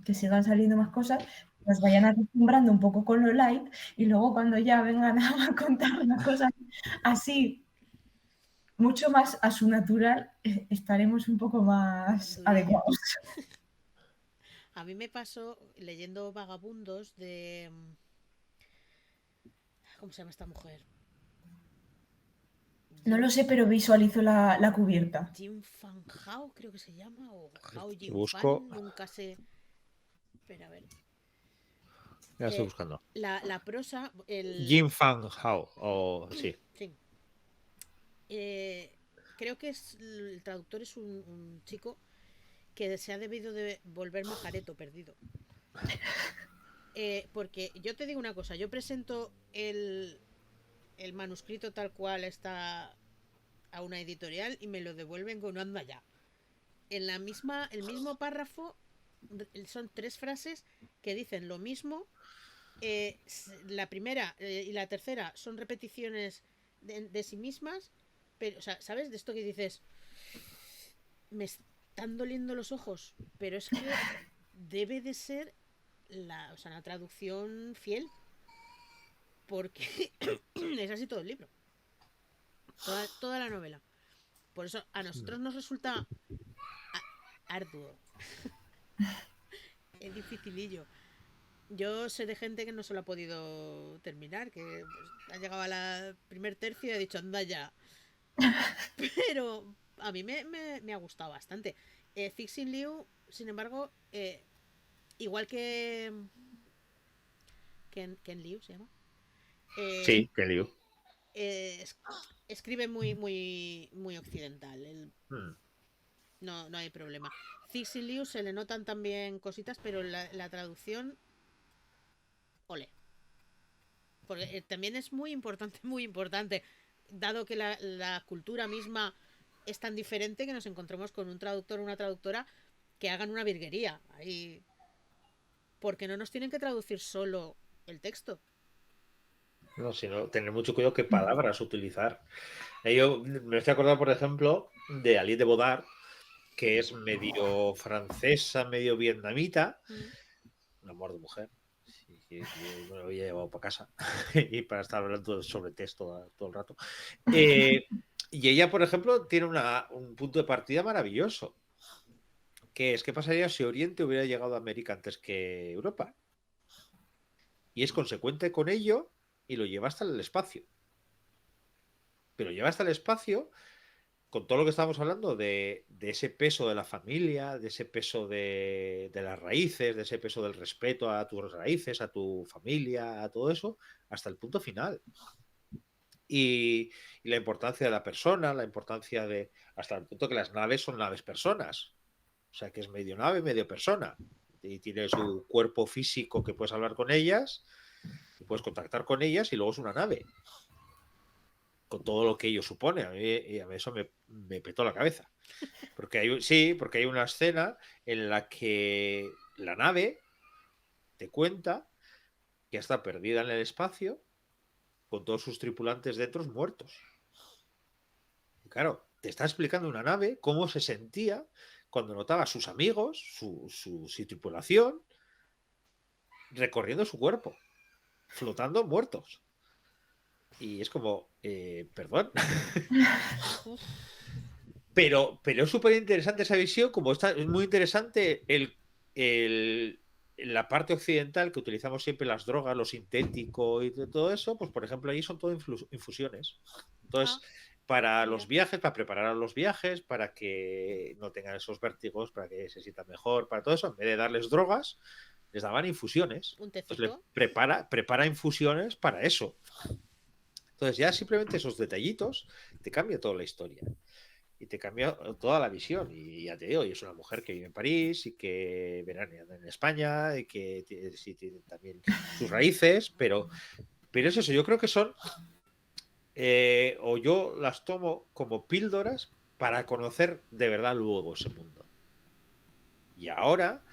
que sigan saliendo más cosas, nos vayan acostumbrando un poco con lo light y luego cuando ya vengan a contar una cosa así, mucho más a su natural, estaremos un poco más Durillas. adecuados. A mí me pasó leyendo Vagabundos de... ¿Cómo se llama esta mujer? No lo sé, pero visualizo la cubierta. Jim Fan Hao, creo que se llama, o Hao Jim Busco. Fan, nunca sé. Espera, a ver. Ya estoy buscando. La prosa, Jim Fan Hao, sí. Sí. Creo que el traductor es un chico que se ha debido de volver majareto perdido. Porque yo te digo una cosa, yo presento el manuscrito tal cual está a una editorial y me lo devuelven con anda ya. En el mismo párrafo son 3 frases que dicen lo mismo. La primera y la tercera son repeticiones de sí mismas, pero, o sea, ¿sabes? De esto que dices, me están doliendo los ojos, pero es que debe de ser la traducción fiel, porque es así todo el libro, toda la novela. Por eso a nosotros nos resulta arduo. Es dificilillo. Yo sé de gente que no se lo ha podido terminar, que pues, ha llegado a la primer tercio y ha dicho, anda ya. Pero a mí me ha gustado bastante. Fixing Liu, sin embargo, igual que Ken Liu se llama. Sí, Ken Liu. Escribe muy occidental. No hay problema. Fixing Liu se le notan también cositas, pero la traducción... Ole. Porque también es muy importante, dado que la cultura misma es tan diferente que nos encontremos con un traductor o una traductora que hagan una virguería ahí, porque no nos tienen que traducir solo el texto. No, sino tener mucho cuidado qué palabras utilizar. Yo me estoy acordando, por ejemplo, de Alice de Bodard, que es medio francesa, medio vietnamita, un amor de mujer. Sí, me lo había llevado para casa y para estar hablando sobre texto todo el rato. Y ella, por ejemplo, tiene un punto de partida maravilloso, que es: ¿qué pasaría si Oriente hubiera llegado a América antes que Europa? Y es consecuente con ello y lo lleva hasta el espacio. Pero lleva hasta el espacio con todo lo que estábamos hablando de ese peso de la familia, de ese peso de las raíces, de ese peso del respeto a tus raíces, a tu familia, a todo eso, hasta el punto final. Y la importancia de la persona, la importancia de... hasta el punto que las naves son naves personas. O sea, que es medio nave, medio persona. Y tiene su cuerpo físico que puedes hablar con ellas, y puedes contactar con ellas, y luego es una nave. Con todo lo que ello supone. A mí eso me petó la cabeza. Porque hay una escena en la que la nave te cuenta que está perdida en el espacio con todos sus tripulantes dentro muertos. Y claro, te está explicando una nave cómo se sentía cuando notaba a sus amigos, su tripulación, recorriendo su cuerpo, flotando muertos. Y es como, perdón. Pero es súper interesante esa visión, como es muy interesante la parte occidental que utilizamos siempre las drogas, lo sintético y todo eso, pues por ejemplo allí son todo infusiones. Entonces, para los viajes, para preparar a los viajes, para que no tengan esos vértigos, para que se sientan mejor, para todo eso, en vez de darles drogas, les daban infusiones. Entonces le prepara infusiones para eso. Entonces ya simplemente esos detallitos te cambia toda la historia. Y te cambia toda la visión. Y ya te digo, y es una mujer que vive en París y que veranea en España y que tiene también sus raíces, pero es eso, yo creo que son o yo las tomo como píldoras para conocer de verdad luego ese mundo. Y ahora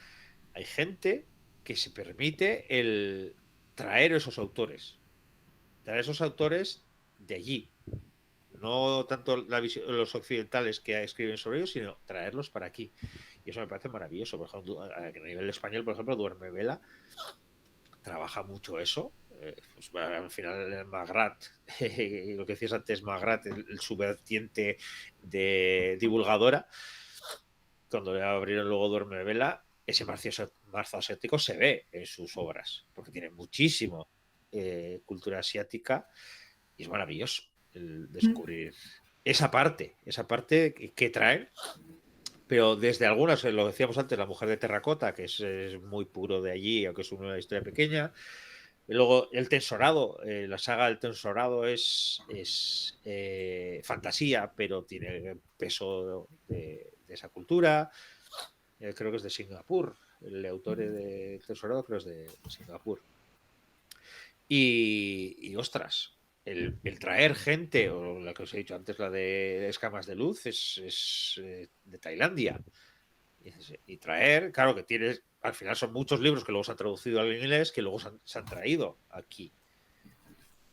hay gente que se permite el traer esos autores de allí. No tanto los occidentales que escriben sobre ellos, sino traerlos para aquí. Y eso me parece maravilloso. Por ejemplo, a nivel español, por ejemplo, Duerme Vela trabaja mucho eso. Pues, al final el Magrat, lo que decías antes, Magrat, el subvertiente de divulgadora, cuando le abrieron luego Duerme Vela, ese marzo asiático se ve en sus obras, porque tiene muchísimo cultura asiática y es maravilloso el descubrir esa parte que traen. Pero desde algunas, lo decíamos antes, La mujer de terracota, que es muy puro de allí, aunque es una historia pequeña. Y luego El Tensorado, la saga del Tensorado es fantasía, pero tiene peso de esa cultura. Creo que es de Singapur. El autor de Tensorado creo que es de Singapur. Y ostras, el traer gente, o la que os he dicho antes, la de Escamas de Luz, es de Tailandia. Y traer, claro que tienes, al final son muchos libros que luego se han traducido al inglés, que luego se han traído aquí.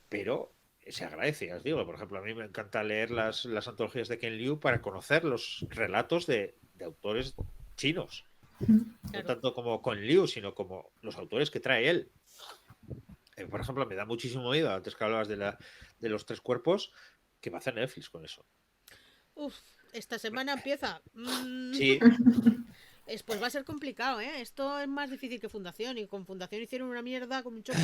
Pero se agradece, ya os digo. Por ejemplo, a mí me encanta leer las antologías de Ken Liu para conocer los relatos de autores chinos. Claro. No tanto como Ken Liu, sino como los autores que trae él. Por ejemplo, me da muchísimo miedo, antes que hablabas de los 3 cuerpos, que va a hacer Netflix con eso. Uf, esta semana empieza. Sí. Pues va a ser complicado, ¿eh? Esto es más difícil que Fundación, y con Fundación hicieron una mierda con un choco.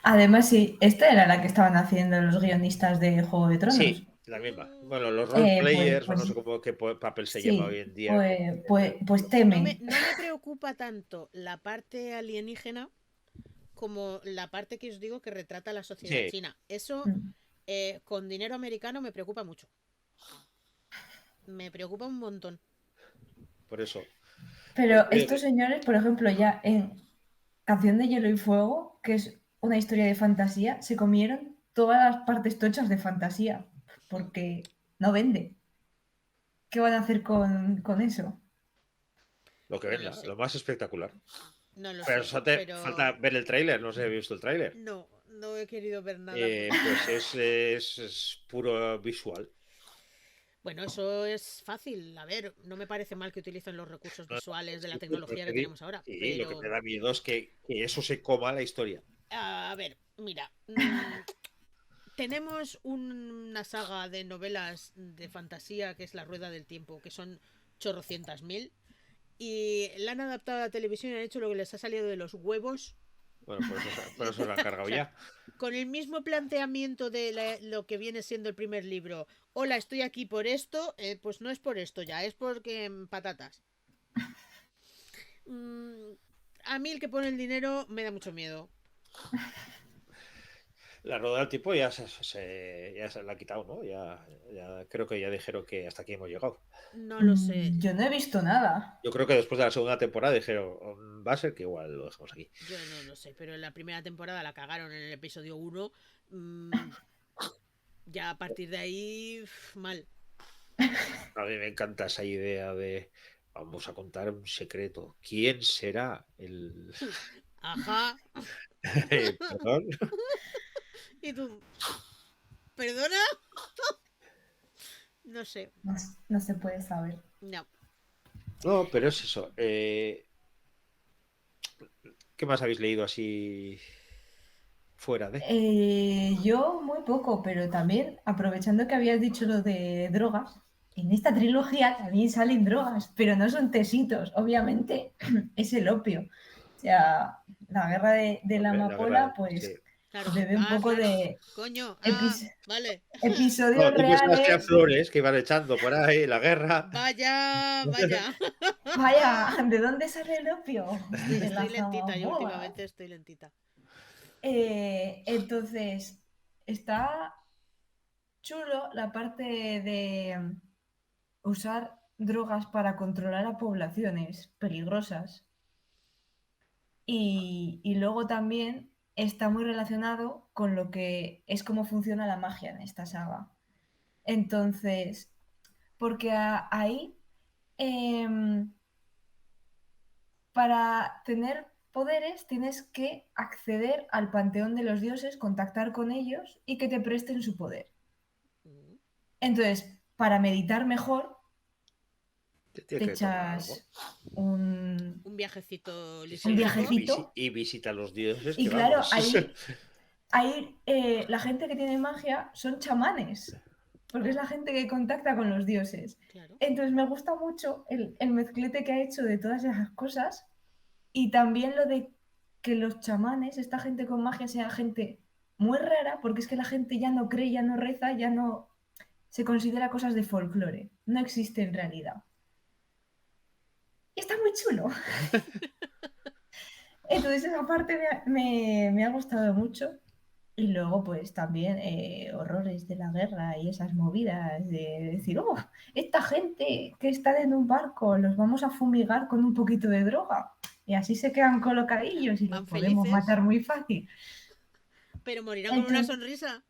Además, sí, esta era la que estaban haciendo los guionistas de Juego de Tronos. Sí, la misma. Bueno, los roleplayers, pues, no sé cómo qué papel se sí, llama hoy en día. Pues temen. No me preocupa tanto la parte alienígena como la parte que os digo que retrata la sociedad china. Eso, con dinero americano, me preocupa mucho. Me preocupa un montón. Por eso. Pero estos señores, por ejemplo, ya en Canción de Hielo y Fuego, que es una historia de fantasía, se comieron todas las partes tochas de fantasía, porque no vende. ¿Qué van a hacer con eso? Lo que venda, lo más espectacular. No lo pero sé. Pero falta ver el tráiler, no sé si he visto el tráiler. No he querido ver nada. Pues es puro visual. Bueno, eso es fácil. A ver, no me parece mal que utilicen los recursos visuales de la tecnología que tenemos ahora. Sí, pero... lo que me da miedo es que eso se coma la historia. A ver, mira. Tenemos una saga de novelas de fantasía que es La Rueda del Tiempo, que son chorrocientas mil. Y la han adaptado a la televisión y han hecho lo que les ha salido de los huevos. Bueno, por eso lo han cargado ya. Con el mismo planteamiento de lo que viene siendo el primer libro. Hola, estoy aquí por esto. Pues no es por esto ya, es porque patatas. A mí el que pone el dinero me da mucho miedo. La Rueda del Tiempo ya se la ha quitado, ¿no? Ya creo que ya dijeron que hasta aquí hemos llegado. No lo sé. Yo no he visto nada. Yo creo que después de la segunda temporada dijeron, va a ser que igual lo dejamos aquí. Yo no lo sé, pero en la primera temporada la cagaron en el episodio 1. Ya a partir de ahí, mal. A mí me encanta esa idea de vamos a contar un secreto. ¿Quién será el...? Ajá. ¿Perdón? ¿Y tú? ¿Perdona? No sé. No se puede saber. No, pero es eso. ¿Qué más habéis leído así fuera de? Yo muy poco, pero también, aprovechando que habías dicho lo de drogas, en esta trilogía también salen drogas, pero no son tesitos, obviamente es el opio. O sea, la guerra de la amapola, pues sí. Claro. bebe un poco de Coño, vale. episodios No, reales. Que flores que iban echando por ahí, la guerra. Vaya. Vaya, ¿de dónde sale el opio? Estoy lentita, yo últimamente estoy lentita. Entonces, está chulo la parte de usar drogas para controlar a poblaciones peligrosas. Y luego también está muy relacionado con lo que es cómo funciona la magia en esta saga. Entonces, porque ahí, para tener poderes tienes que acceder al panteón de los dioses, contactar con ellos y que te presten su poder. Entonces, para meditar mejor, Te te tiene que tomar echas un... Un viajecito algo. lisérgico. viajecito. Y visita a los dioses. Y que claro, vamos. ahí la gente que tiene magia son chamanes, porque es la gente que contacta con los dioses. Claro. Entonces me gusta mucho el mezclete que ha hecho de todas esas cosas y también lo de que los chamanes, esta gente con magia, sea gente muy rara, porque es que la gente ya no cree, ya no reza, ya no se considera cosas de folclore, no existe en realidad. Y está muy chulo. Entonces esa parte me ha gustado mucho. Y luego, pues también horrores de la guerra y esas movidas de decir, oh, esta gente que está en un barco, los vamos a fumigar con un poquito de droga. Y así se quedan colocadillos y los Van podemos felices. matar muy fácil. Pero morirán con una sonrisa.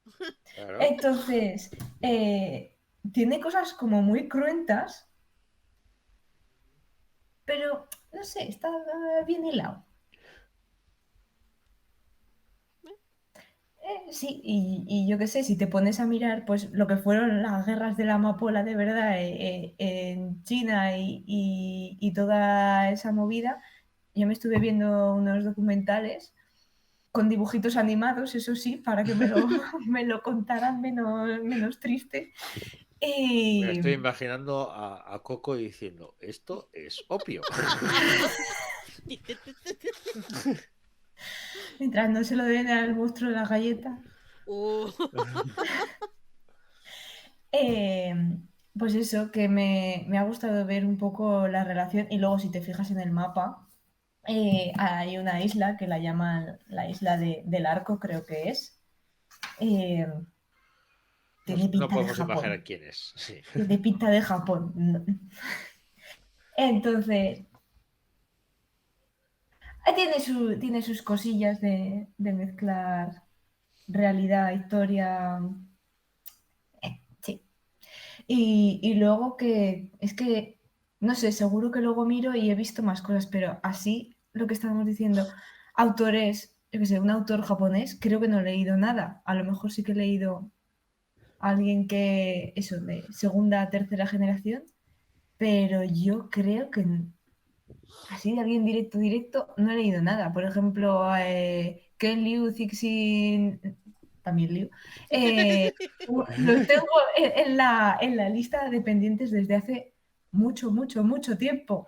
Claro. Entonces, tiene cosas como muy cruentas, pero no sé, está bien hilado. Sí, yo qué sé, si te pones a mirar pues lo que fueron las guerras de la amapola de verdad en China y toda esa movida, yo me estuve viendo unos documentales con dibujitos animados, eso sí, para que me lo contaran menos triste. Me Y estoy imaginando a Coco diciendo, esto es opio. mientras no se lo den al monstruo de la galleta. Eh, pues eso, que me ha gustado ver un poco la relación y luego si te fijas en el mapa, hay una isla que la llaman la isla del Arco, creo que es. Eh, tiene No pinta de podemos imaginar Japón. quién es. Sí. Tiene pinta de Japón. No. Entonces, tiene sus cosillas de mezclar realidad, historia. Sí. Y luego que es que, no sé, seguro que luego miro y he visto más cosas, pero así lo que estábamos diciendo, autores, yo qué sé, un autor japonés, creo que no he leído nada. A lo mejor sí que he leído a alguien que, eso, de segunda, tercera generación, pero yo creo que así de alguien directo, no he leído nada. Por ejemplo, Ken Liu, Cixin, también Liu, los tengo en la lista de pendientes desde hace mucho tiempo.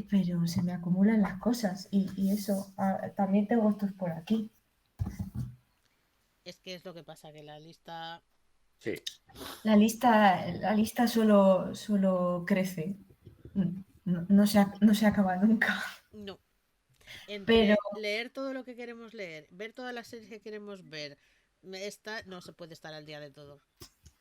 Pero se me acumulan las cosas y eso, también tengo estos por aquí. Es que es lo que pasa, que la lista... Sí. La lista solo crece. No se acaba nunca. No. Pero Entre leer todo lo que queremos leer, ver todas las series que queremos ver, no se puede estar al día de todo.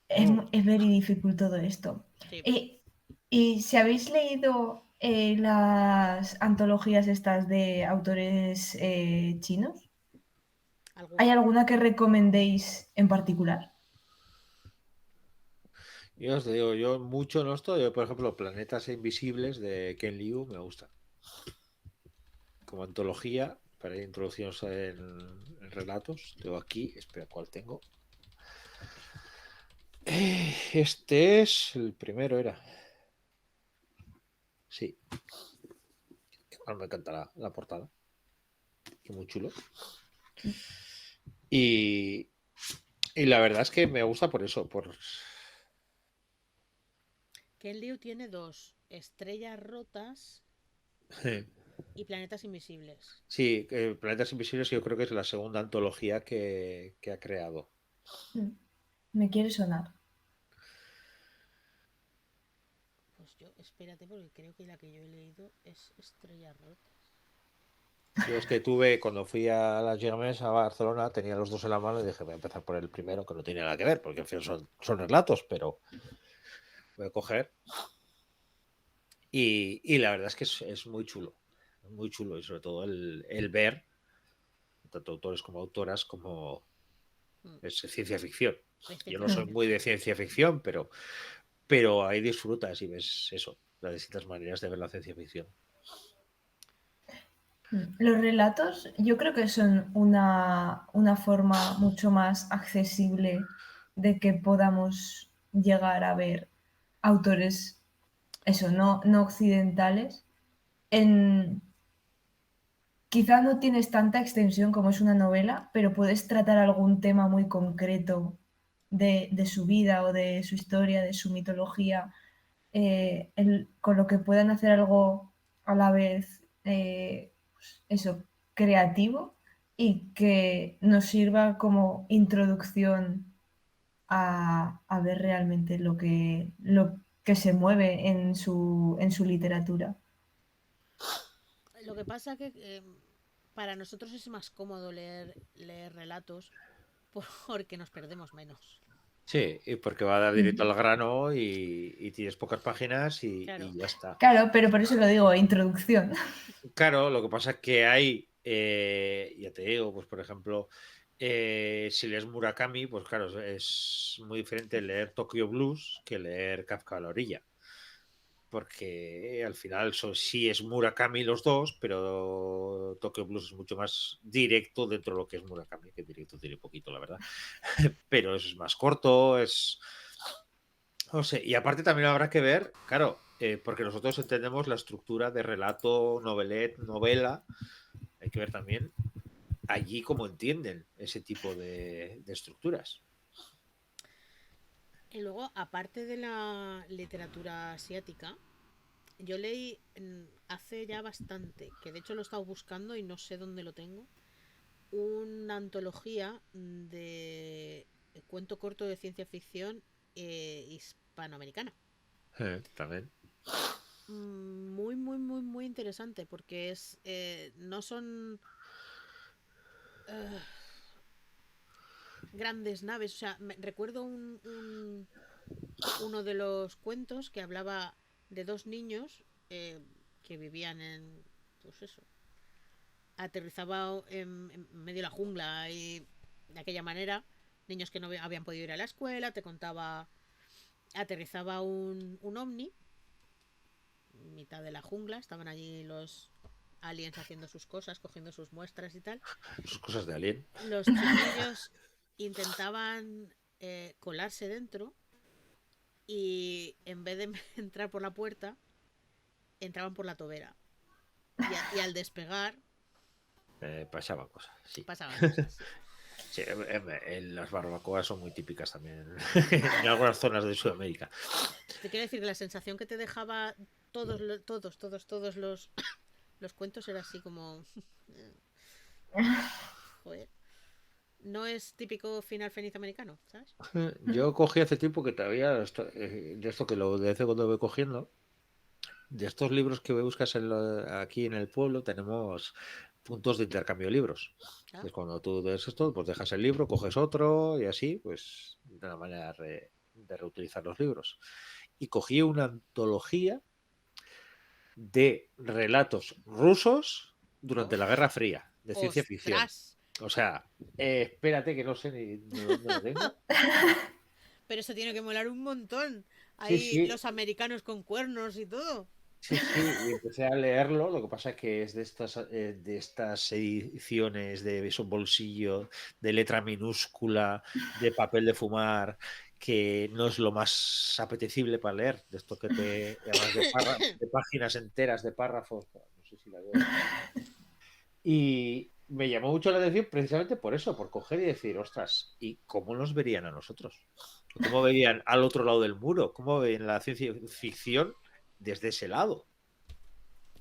es very difícil todo esto. Sí. Y si habéis leído las antologías estas de autores chinos, ¿Alguna? ¿hay alguna que recomendéis en particular? Yo os digo, yo mucho no estoy. Yo, por ejemplo, Planetas Invisibles de Ken Liu me gusta. Como antología, para introducirnos en relatos. Tengo aquí, espera, ¿cuál tengo? Este es el primero, era. Sí. Ahora me encanta la portada. Que muy chulo. Y la verdad es que me gusta por eso, por... Ken Liu tiene 2, Estrellas Rotas y Planetas Invisibles. Sí, Planetas Invisibles yo creo que es la segunda antología que ha creado. Me quiere sonar. Pues yo, espérate, porque creo que la que yo he leído es Estrellas Rotas. Yo es que tuve, cuando fui a las Germanes a Barcelona, tenía los dos en la mano y dije, voy a empezar por el primero, que no tiene nada que ver, porque al final son relatos, pero voy a coger. Y la verdad es que es muy chulo, y sobre todo el ver, tanto autores como autoras, como es ciencia ficción. Yo no soy muy de ciencia ficción, pero ahí disfrutas y ves eso, las distintas maneras de ver la ciencia ficción. Los relatos yo creo que son una forma mucho más accesible de que podamos llegar a ver autores eso, no occidentales. Quizá no tienes tanta extensión como es una novela, pero puedes tratar algún tema muy concreto de su vida o de su historia, de su mitología, con lo que puedan hacer algo a la vez, eso, creativo y que nos sirva como introducción a ver realmente lo que se mueve en su literatura. Lo que pasa que para nosotros es más cómodo leer relatos porque nos perdemos menos. Sí, y porque va a dar directo al grano y tienes pocas páginas y ya está. Claro, pero por eso lo digo, introducción. Claro, lo que pasa es que hay, ya te digo, pues por ejemplo, si lees Murakami, pues claro, es muy diferente leer Tokyo Blues que leer Kafka a la orilla. Porque al final sí es Murakami los dos, pero Tokyo Blues es mucho más directo dentro de lo que es Murakami, que directo tiene poquito, la verdad. Pero es más corto, no sé, y aparte también habrá que ver, claro, porque nosotros entendemos la estructura de relato, novelet, novela, hay que ver también allí cómo entienden ese tipo de estructuras. Y luego, aparte de la literatura asiática, yo leí hace ya bastante, que de hecho lo he estado buscando y no sé dónde lo tengo, una antología de cuento corto de ciencia ficción hispanoamericana. También. Muy, muy, muy, muy interesante porque no son grandes naves. O sea, recuerdo uno de los cuentos que hablaba de dos niños que vivían en, pues eso, aterrizaba en medio de la jungla y de aquella manera, niños que no habían podido ir a la escuela, te contaba, aterrizaba un ovni en mitad de la jungla, estaban allí los aliens haciendo sus cosas, cogiendo sus muestras y tal. Sus cosas de alien. Los chiquillos intentaban colarse dentro y en vez de entrar por la puerta, entraban por la tobera. Y al despegar Pasaban cosas, sí. pasaban cosas. Sí. Sí, las barbacoas son muy típicas también en algunas zonas de Sudamérica. Te quiero decir que la sensación que te dejaba todos los cuentos era así como... Joder. No es típico final feliz americano, ¿sabes? Yo cogí hace tiempo que todavía, de esto que lo de vez en cuando voy cogiendo, de estos libros que buscas aquí en el pueblo, tenemos puntos de intercambio de libros. Entonces, cuando tú des esto, pues dejas el libro, coges otro y así, pues de una manera de reutilizar los libros. Y cogí una antología de relatos rusos durante la Guerra Fría, de ciencia ficción. O sea, espérate que no sé ni dónde lo tengo. Pero eso tiene que molar un montón. Ahí sí. Los americanos con cuernos y todo. Sí, y empecé a leerlo. Lo que pasa es que es de estas ediciones de beso bolsillo, de letra minúscula, de papel de fumar, que no es lo más apetecible para leer. De esto que además de páginas enteras, de párrafos. No sé si la veo. Y me llamó mucho la atención precisamente por eso, por coger y decir, ostras, ¿y cómo nos verían a nosotros? ¿Cómo verían al otro lado del muro? ¿Cómo ven la ciencia ficción desde ese lado?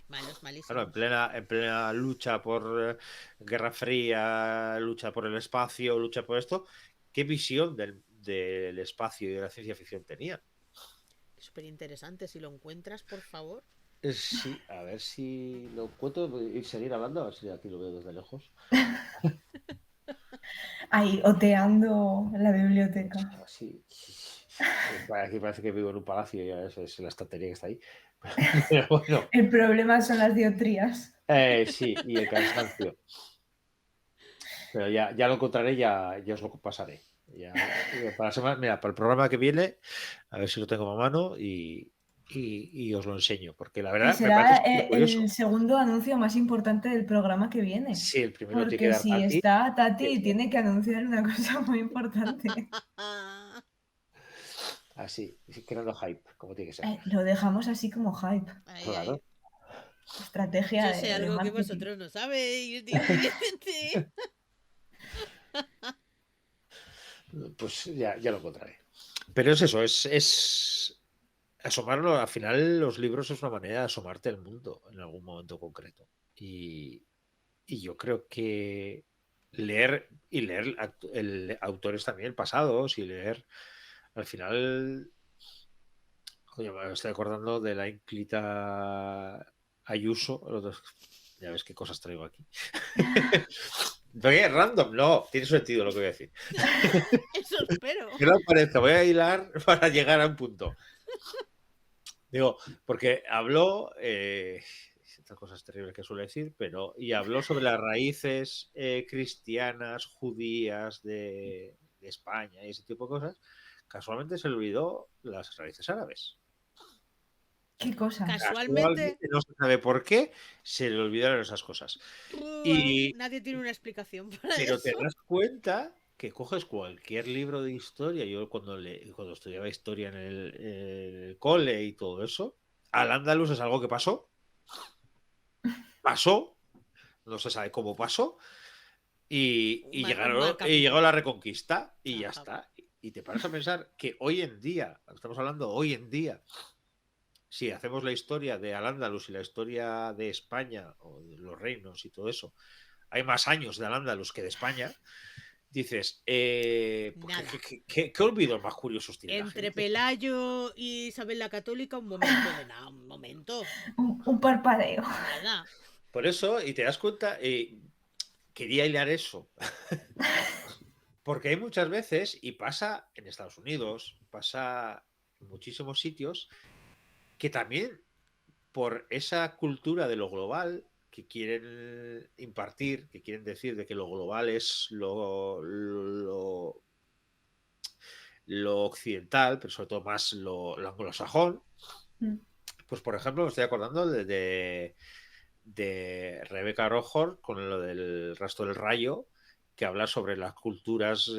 Malísimos. Claro, en plena lucha por Guerra Fría, lucha por el espacio, lucha por esto, ¿qué visión del espacio y de la ciencia ficción tenían? Súper interesante, si lo encuentras, por favor. Sí, a ver si lo encuentro y seguir hablando, a ver si aquí lo veo desde lejos. Ahí, oteando la biblioteca. Sí. Aquí parece que vivo en un palacio, ya eso es la estantería que está ahí. Pero bueno. El problema son las dioptrías. Sí, y el cansancio. Pero ya lo encontraré, ya os lo pasaré. Para el programa que viene, a ver si lo tengo a mano y os lo enseño, porque la verdad será me parece curioso. El segundo anuncio más importante del programa que viene. Sí, el primero porque tiene que dar si Tati, está Tati, tiene que anunciar una cosa muy importante. Así, creando hype, como tiene que ser. Lo dejamos así como hype. Ahí, Claro. ahí. Estrategia Yo sé de algo que marketing. vosotros no sabéis, directamente. Pues ya lo encontraré. Pero es eso, es asomarlo. Al final, los libros es una manera de asomarte al mundo en algún momento concreto. Y yo creo que leer autores también pasados y leer, al final, coño, me estoy acordando de la ínclita Ayuso. Ya ves qué cosas traigo aquí. Oye, random, no, tiene sentido lo que voy a decir. Eso espero. ¿Qué le parece? Voy a hilar para llegar a un punto. Digo, porque habló, estas cosas terribles que suele decir, y habló sobre las raíces cristianas, judías de España y ese tipo de cosas. Casualmente se le olvidó las raíces árabes. ¿Qué cosa? Casualmente, No se sabe por qué se le olvidaron esas cosas. Y, nadie tiene una explicación para pero te eso. das cuenta que coges cualquier libro de historia. Yo cuando estudiaba historia en el cole y todo eso, Al-Ándalus es algo que pasó, no se sabe cómo pasó, y llegó la Reconquista y ya está. Y te paras a pensar que hoy en día, estamos hablando hoy en día, si hacemos la historia de Al-Ándalus y la historia de España o de los reinos y todo eso, hay más años de Al-Ándalus que de España. Dices, ¿qué olvidos más curiosos tiene la Entre gente? Pelayo y Isabel la Católica, un momento de nada, un momento. Un parpadeo. Nada. Por eso, y te das cuenta, quería hilar eso. Porque hay muchas veces, y pasa en Estados Unidos, pasa en muchísimos sitios, que también por esa cultura de lo global que quieren impartir, que quieren decir de que lo global es lo occidental, pero sobre todo más lo anglosajón. Pues por ejemplo, me estoy acordando de Rebecca Rojo con lo del rastro del rayo, que habla sobre las culturas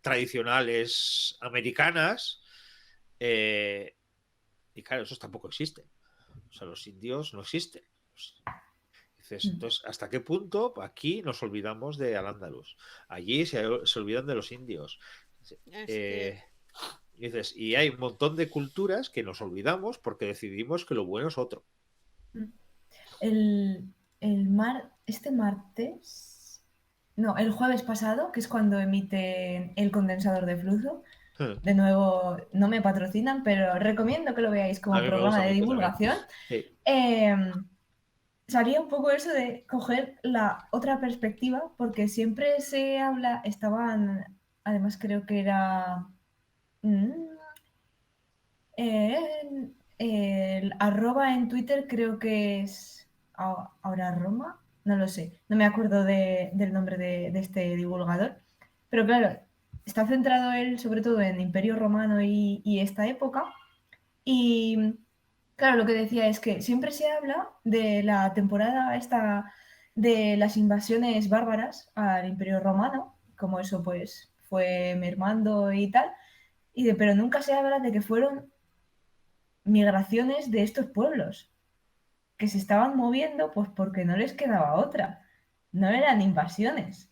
tradicionales americanas, y claro, esos tampoco existen. O sea, los indios no existen. Dices, entonces, ¿hasta qué punto aquí nos olvidamos de Al-Ándalus? Allí se olvidan de los indios. Dices, y hay un montón de culturas que nos olvidamos porque decidimos que lo bueno es otro. Este martes, no, el jueves pasado, que es cuando emiten El condensador de flujo, de nuevo no me patrocinan, pero recomiendo que lo veáis como programa de divulgación. Sí. Salía un poco eso de coger la otra perspectiva, porque siempre se habla, además creo que era el arroba en Twitter, creo que es ahora Roma, no lo sé, no me acuerdo del nombre de este divulgador, pero claro, está centrado él sobre todo en Imperio Romano y esta época, y claro, lo que decía es que siempre se habla de la temporada esta de las invasiones bárbaras al Imperio Romano, como eso pues fue mermando y tal, pero nunca se habla de que fueron migraciones de estos pueblos que se estaban moviendo pues porque no les quedaba otra. No eran invasiones.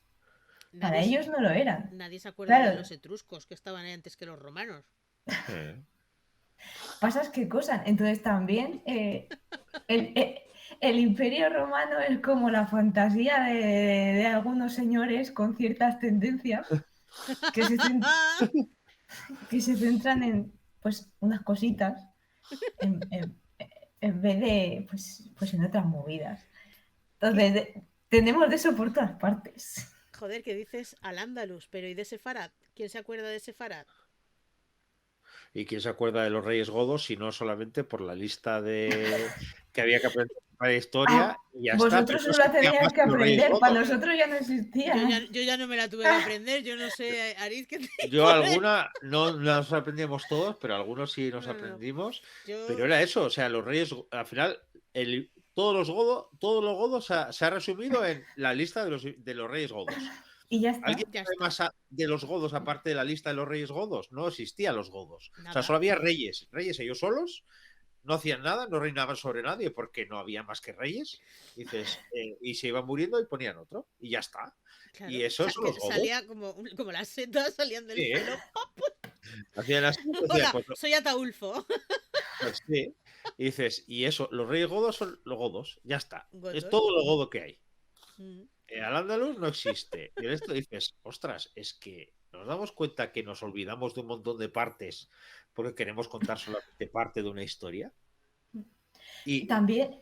Para ellos no lo eran. Nadie se acuerda Claro. de los etruscos que estaban ahí antes que los romanos. Pasas qué cosa. Entonces también el Imperio Romano es como la fantasía de algunos señores con ciertas tendencias que se centran en pues unas cositas en vez de pues en otras movidas. Entonces tenemos de eso por todas partes. Joder, que dices Al-Ándalus, pero ¿y de Sefarad? ¿Quién se acuerda de Sefarad? ¿Y quién se acuerda de los Reyes Godos si no solamente por la lista de que había que aprender para historia? Y ya vosotros está, no la teníais que aprender, para nosotros ya no existía. Yo ya no me la tuve que aprender, yo no sé, Ariz, ¿qué te Yo alguna no nos aprendíamos todos, pero algunos sí nos aprendimos. Pero era eso, o sea, los Reyes, al final, todos los godos se ha resumido en la lista de los Reyes Godos. Y ya está. ¿Alguien Ya sabe está. más de los godos aparte de la lista de los reyes godos? No existían los godos. O Nada. sea, solo había reyes. Reyes ellos solos, no hacían nada, no reinaban sobre nadie porque no había más que reyes. Dices, y se iban muriendo y ponían otro. Y ya está. Claro. Y esos son los Que godos. salía como las setas salían del Sí, cielo. hacían así. Decían, Hola, pues, soy Ataulfo. pues sí. Y dices, y eso, los reyes godos son los godos. Ya está. Godos. Es todo lo godo que hay. Mm. Al andaluz no existe. Y en esto dices, ostras, es que nos damos cuenta que nos olvidamos de un montón de partes porque queremos contar solamente parte de una historia. Y También,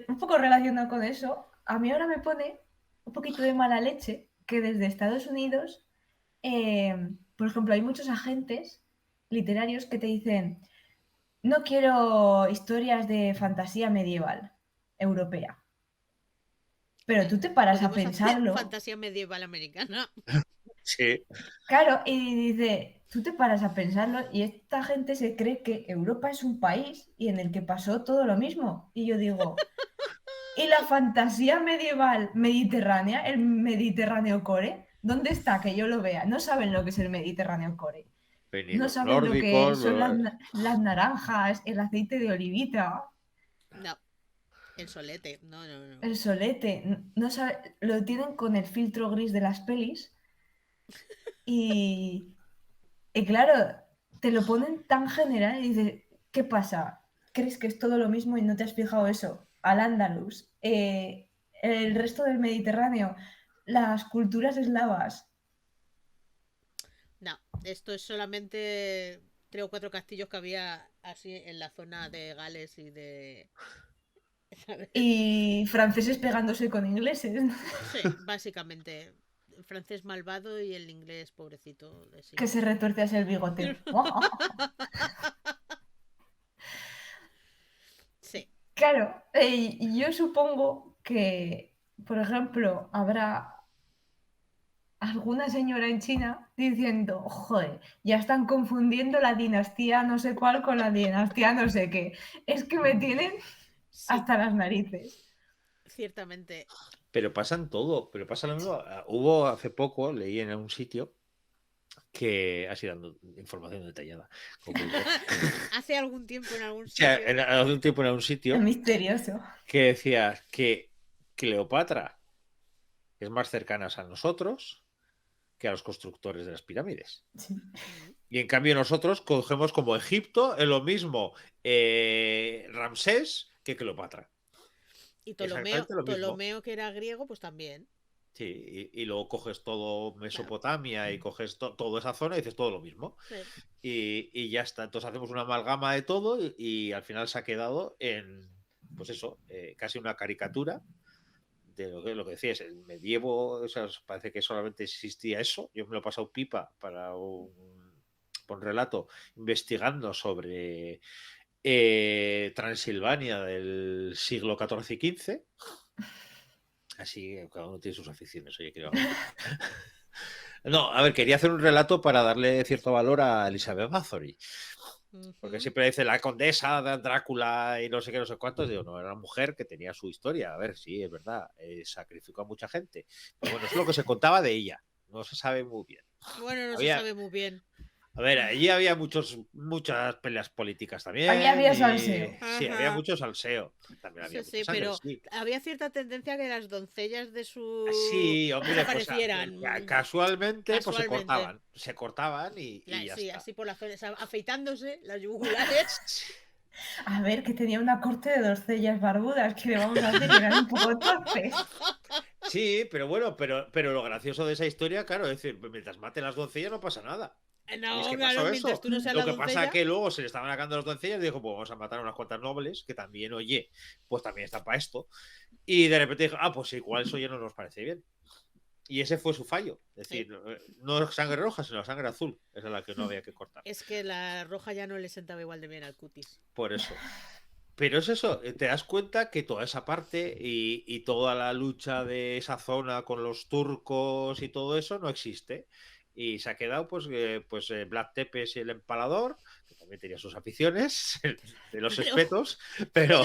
un poco relacionado con eso, a mí ahora me pone un poquito de mala leche que desde Estados Unidos, por ejemplo, hay muchos agentes literarios que te dicen, no quiero historias de fantasía medieval europea. Pero tú te paras a Podemos hacer pensarlo. fantasía medieval americana. sí, Claro, y dice, tú te paras a pensarlo y esta gente se cree que Europa es un país y en el que pasó todo lo mismo. Y yo digo, ¿y la fantasía medieval mediterránea, el Mediterráneo Core? ¿Dónde está? Que yo lo vea. No saben lo que es el Mediterráneo Core. No venidos saben lo que nórdicos. son las naranjas, el aceite de olivita, No. El solete. No. el solete. No sabe- lo tienen con el filtro gris de las pelis. Y claro, te lo ponen tan general y dices, ¿qué pasa? ¿Crees que es todo lo mismo y no te has fijado eso? Al Andalus, el resto del Mediterráneo, las culturas eslavas. No. Esto es solamente 3 o 4 castillos que había así en la zona de Gales y de. ¿Sabes? Y franceses pegándose con ingleses. Sí, básicamente. El francés malvado y el inglés pobrecito. De sí. Que se retuerce así el bigote. Sí. Claro, yo supongo que, por ejemplo, habrá alguna señora en China diciendo, joder, ya están confundiendo la dinastía no sé cuál con la dinastía no sé qué. Es que me tienen Sí, hasta las narices. ciertamente. Pero pasan todo. Pero pasa lo mismo. Hubo hace poco, leí en un sitio que, así dando información detallada, como digo, Hace algún tiempo en algún o sea, sitio. hace un tiempo en un sitio Misterioso. que decía que Cleopatra es más cercana a nosotros que a los constructores de las pirámides. Sí. Y en cambio nosotros cogemos como Egipto es lo mismo Ramsés que Cleopatra. Y Exactamente lo mismo. Ptolomeo, que era griego, pues también. Sí, y luego coges todo Mesopotamia y coges toda esa zona y dices todo lo mismo. Sí. Y ya está. Entonces hacemos una amalgama de todo y al final se ha quedado en, pues eso, casi una caricatura de lo que decías, el medievo. O sea, parece que solamente existía eso. Yo me lo he pasado pipa para un relato investigando sobre Transilvania del siglo XIV y XV. Así, cada uno tiene sus aficiones, oye, creo. No, a ver, quería hacer un relato para darle cierto valor a Elizabeth Bathory. Porque siempre dice la condesa de Drácula y no sé qué, no sé cuántos. Digo, no, era una mujer que tenía su historia. A ver, sí, es verdad, sacrificó a mucha gente. Pero bueno, es lo que se contaba de ella. No se sabe muy bien. Bueno, no se sabe muy bien. A ver, allí había muchas peleas políticas también. Ahí había salseo. Sí, había mucho salseo. También había Sí, mucha sangre, pero sí. había cierta tendencia a que las doncellas de su. Sí, hombre, desaparecieran. Pues, casualmente, pues se cortaban y ya sí, está. así por la zona, afeitándose las yugulares. A ver, que tenía una corte de doncellas barbudas, que le vamos a hacer, eran un poco torpes. Sí, pero bueno, pero lo gracioso de esa historia, claro, es decir, mientras maten las doncellas no pasa nada. No, Es que claro, pasó mientras eso. tú no seas Lo la que doncella. pasa es que luego se le estaban sacando las doncellas y dijo, pues vamos a matar a unas cuantas nobles, que también, oye, pues también está para esto. Y de repente dijo, pues igual eso ya no nos parece bien. Y ese fue su fallo. Es decir, no sangre roja, sino sangre azul. Esa es la que no había que cortar. Es que la roja ya no le sentaba igual de bien al cutis. Por eso. Pero es eso, te das cuenta que toda esa parte y toda la lucha de esa zona con los turcos y todo eso no existe. Y se ha quedado pues Vlad Tepes y el empalador, que también tenía sus aficiones de los espetos, pero...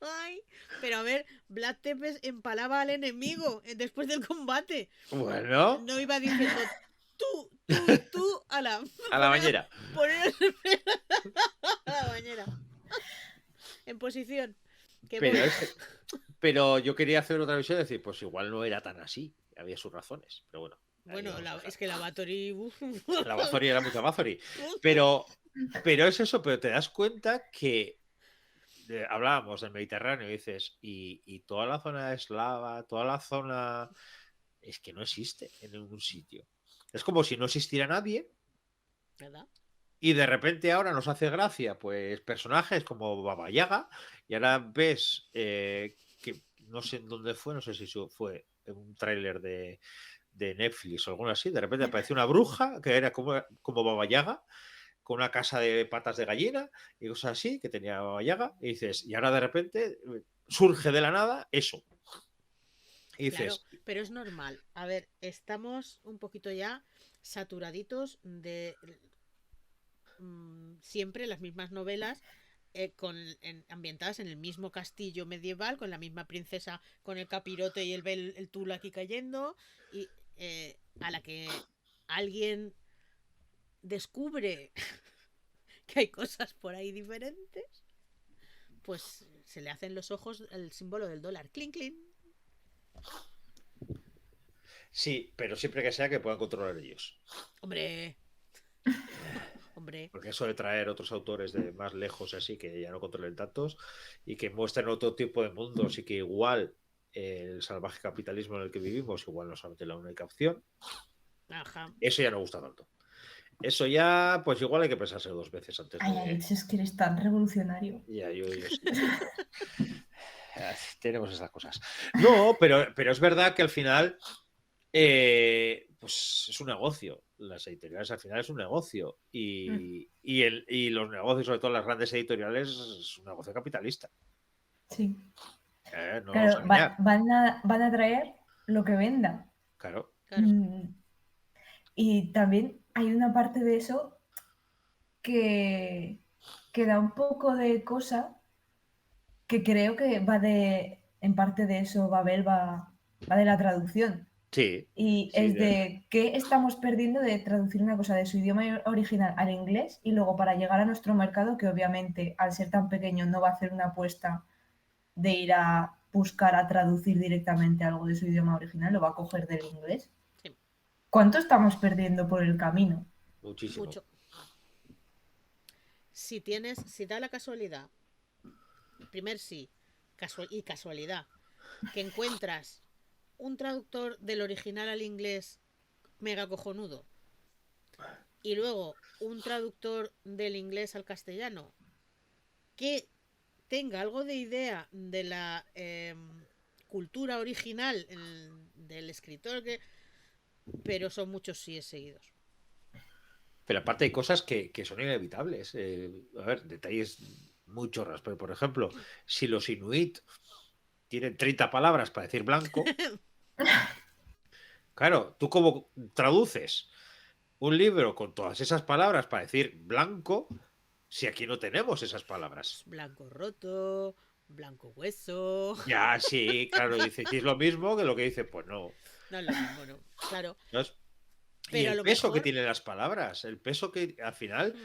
Ay, Pero a ver, Vlad Tepes empalaba al enemigo después del combate. Bueno, No iba diciendo tú, a la a la bañera. poneros a la bañera. En posición. Que Pero, voy. pero yo quería hacer otra visión y decir, pues igual no era tan así. Había sus razones. Pero bueno. ahí Bueno, vamos a dejar. es que la Bathory. La Bathory era mucha Bathory. Pero es eso, pero te das cuenta que hablábamos del Mediterráneo y dices, y toda la zona eslava, toda la zona es que no existe en ningún sitio. Es como si no existiera nadie ¿Verdad? y de repente ahora nos hace gracia, pues personajes como Baba Yaga, y ahora ves que no sé en dónde fue, no sé si fue en un tráiler de Netflix o algo así, de repente apareció una bruja que era como Baba Yaga, con una casa de patas de gallina y cosas así, que tenía Baba Yaga, y dices, y ahora de repente surge de la nada eso. Y Claro, dices, pero es normal. A ver, estamos un poquito ya saturaditos de siempre las mismas novelas ambientadas en el mismo castillo medieval, con la misma princesa con el capirote y el tul aquí cayendo, y a la que alguien descubre que hay cosas por ahí diferentes, pues se le hacen los ojos el símbolo del dólar. Clink, clink. sí, pero siempre que sea que puedan controlar ellos. Hombre. Hombre. Porque eso de traer otros autores de más lejos así, que ya no controlen tantos, y que muestren otro tipo de mundos y que igual el salvaje capitalismo en el que vivimos igual no solamente la única opción, Ajá. eso ya no gusta tanto. Eso ya, pues igual hay que pensarse dos veces antes de... Ay, es que eres tan revolucionario. Ya, yo sí. Tenemos esas cosas. No, pero es verdad que al final pues es un negocio. Las editoriales al final es un negocio. Y los negocios, sobre todo las grandes editoriales, es un negocio capitalista. Sí. No vamos a Claro, engañar. van a traer lo que venda. Claro. Y también hay una parte de eso que da un poco de cosa que creo que va en parte de eso, va de la traducción. Sí. Y sí, es de qué estamos perdiendo de traducir una cosa de su idioma original al inglés y luego para llegar a nuestro mercado, que obviamente al ser tan pequeño no va a hacer una apuesta de ir a buscar a traducir directamente algo de su idioma original, lo va a coger del inglés. Sí. ¿Cuánto estamos perdiendo por el camino? Muchísimo. Mucho. Si da la casualidad, primer sí, y casualidad, que encuentras un traductor del original al inglés mega cojonudo y luego un traductor del inglés al castellano que tenga algo de idea de la cultura original del escritor, pero son muchos síes seguidos. Pero aparte hay cosas que son inevitables. A ver, detalles muy chorras. Pero, por ejemplo, si los inuit tienen 30 palabras para decir blanco, claro, ¿tú cómo traduces un libro con todas esas palabras para decir blanco si aquí no tenemos esas palabras? Blanco roto, blanco hueso. Ya, sí, claro, dice, ¿y es lo mismo que lo que dice? Pues no. No es lo mismo, no. Claro. Y Pero a el lo peso mejor que tienen las palabras, el peso que al final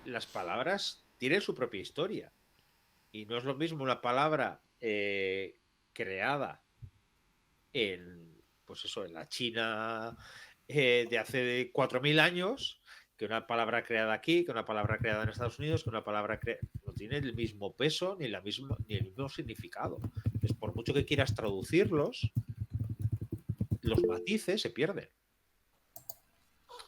las palabras tienen su propia historia. Y no es lo mismo una palabra creada pues eso, en la China de hace 4.000 años que una palabra creada aquí, que una palabra creada en Estados Unidos, que una palabra no tiene el mismo peso ni el mismo significado. Entonces, por mucho que quieras traducirlos, los matices se pierden.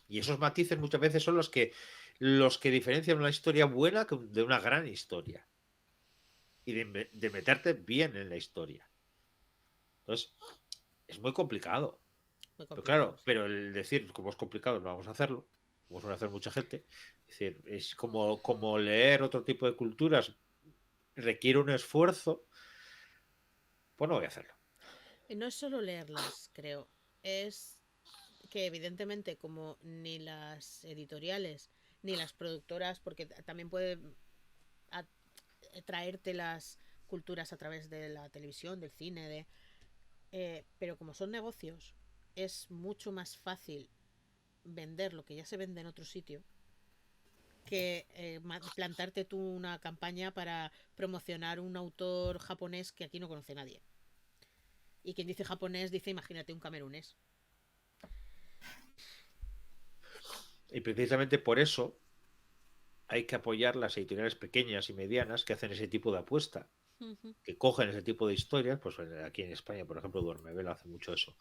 Y esos matices muchas veces son los que diferencian una historia buena de una gran historia. Y de meterte bien en la historia. Entonces, es muy complicado. Pero claro, pero el decir, como es complicado, no vamos a hacerlo, como suele hacer mucha gente. Es decir, es como leer otro tipo de culturas requiere un esfuerzo, pues no voy a hacerlo. no es solo leerlas, creo. Es que evidentemente como ni las editoriales ni las productoras, porque también puede traértelas culturas a través de la televisión, del cine, pero como son negocios, es mucho más fácil vender lo que ya se vende en otro sitio que plantarte tú una campaña para promocionar un autor japonés que aquí no conoce nadie. Y quien dice japonés dice, imagínate, un camerunés. Y precisamente por eso hay que apoyar las editoriales pequeñas y medianas que hacen ese tipo de apuesta, que cogen ese tipo de historias. Pues aquí en España, por ejemplo, Duermevela hace mucho eso.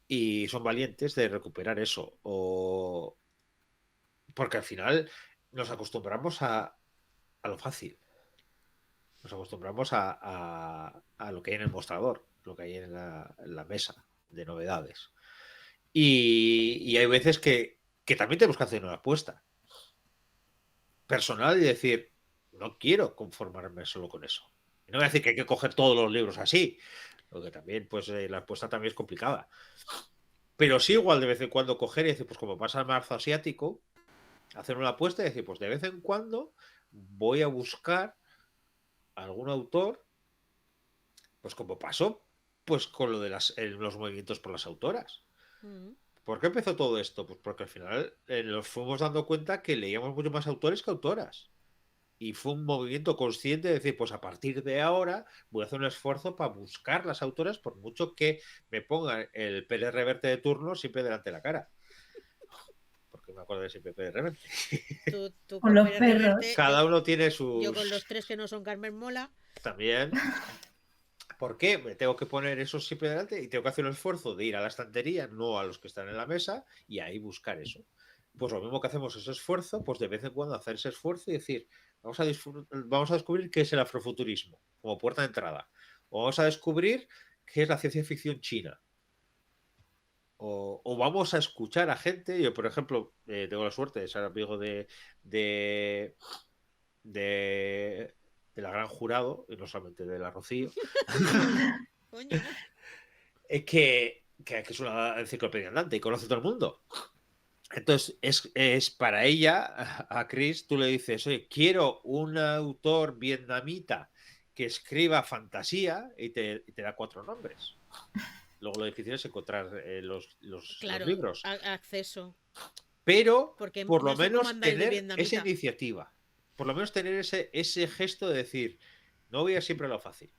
Y son valientes de recuperar eso. Porque al final nos acostumbramos a lo fácil. Nos acostumbramos a lo que hay en el mostrador, lo que hay en la mesa de novedades. Y hay veces que también tenemos que hacer una apuesta personal y decir, no quiero conformarme solo con eso. Y no voy a decir que hay que coger todos los libros así, porque también, pues, la apuesta también es complicada. Pero sí, igual de vez en cuando coger y decir, pues como pasa el marzo asiático, hacer una apuesta y decir, pues de vez en cuando voy a buscar algún autor, pues como pasó pues con lo de los movimientos por las autoras. ¿Por qué empezó todo esto? Pues porque al final nos fuimos dando cuenta que leíamos mucho más autores que autoras. Y fue un movimiento consciente de decir, pues a partir de ahora voy a hacer un esfuerzo para buscar las autoras, por mucho que me pongan el Pérez Reverte de turno siempre delante de la cara. Porque me acuerdo de siempre Pérez Reverte. Tú con los Pérez perros. Reverte, Cada uno tiene sus... Yo con los 3 que no son Carmen Mola. También. ¿Por qué? Me tengo que poner eso siempre delante y tengo que hacer un esfuerzo de ir a la estantería, no a los que están en la mesa, y ahí buscar eso. Pues lo mismo que hacemos ese esfuerzo, pues de vez en cuando hacer ese esfuerzo y decir, vamos a descubrir qué es el afrofuturismo como puerta de entrada. O vamos a descubrir qué es la ciencia ficción china. O vamos a escuchar a gente. Yo, por ejemplo, tengo la suerte de ser amigo de la Gran Jurado, y no solamente de la Rocío. Coño. Que es una enciclopedia andante y conoce a todo el mundo. Entonces, es para ella, a Chris, tú le dices, oye, quiero un autor vietnamita que escriba fantasía y te da 4 nombres. Luego lo difícil es encontrar los libros. Acceso. Pero, porque por lo no sé menos, cómo andáis de tener vietnamita. esa iniciativa. Por lo menos tener ese gesto de decir, no voy a siempre a lo fácil.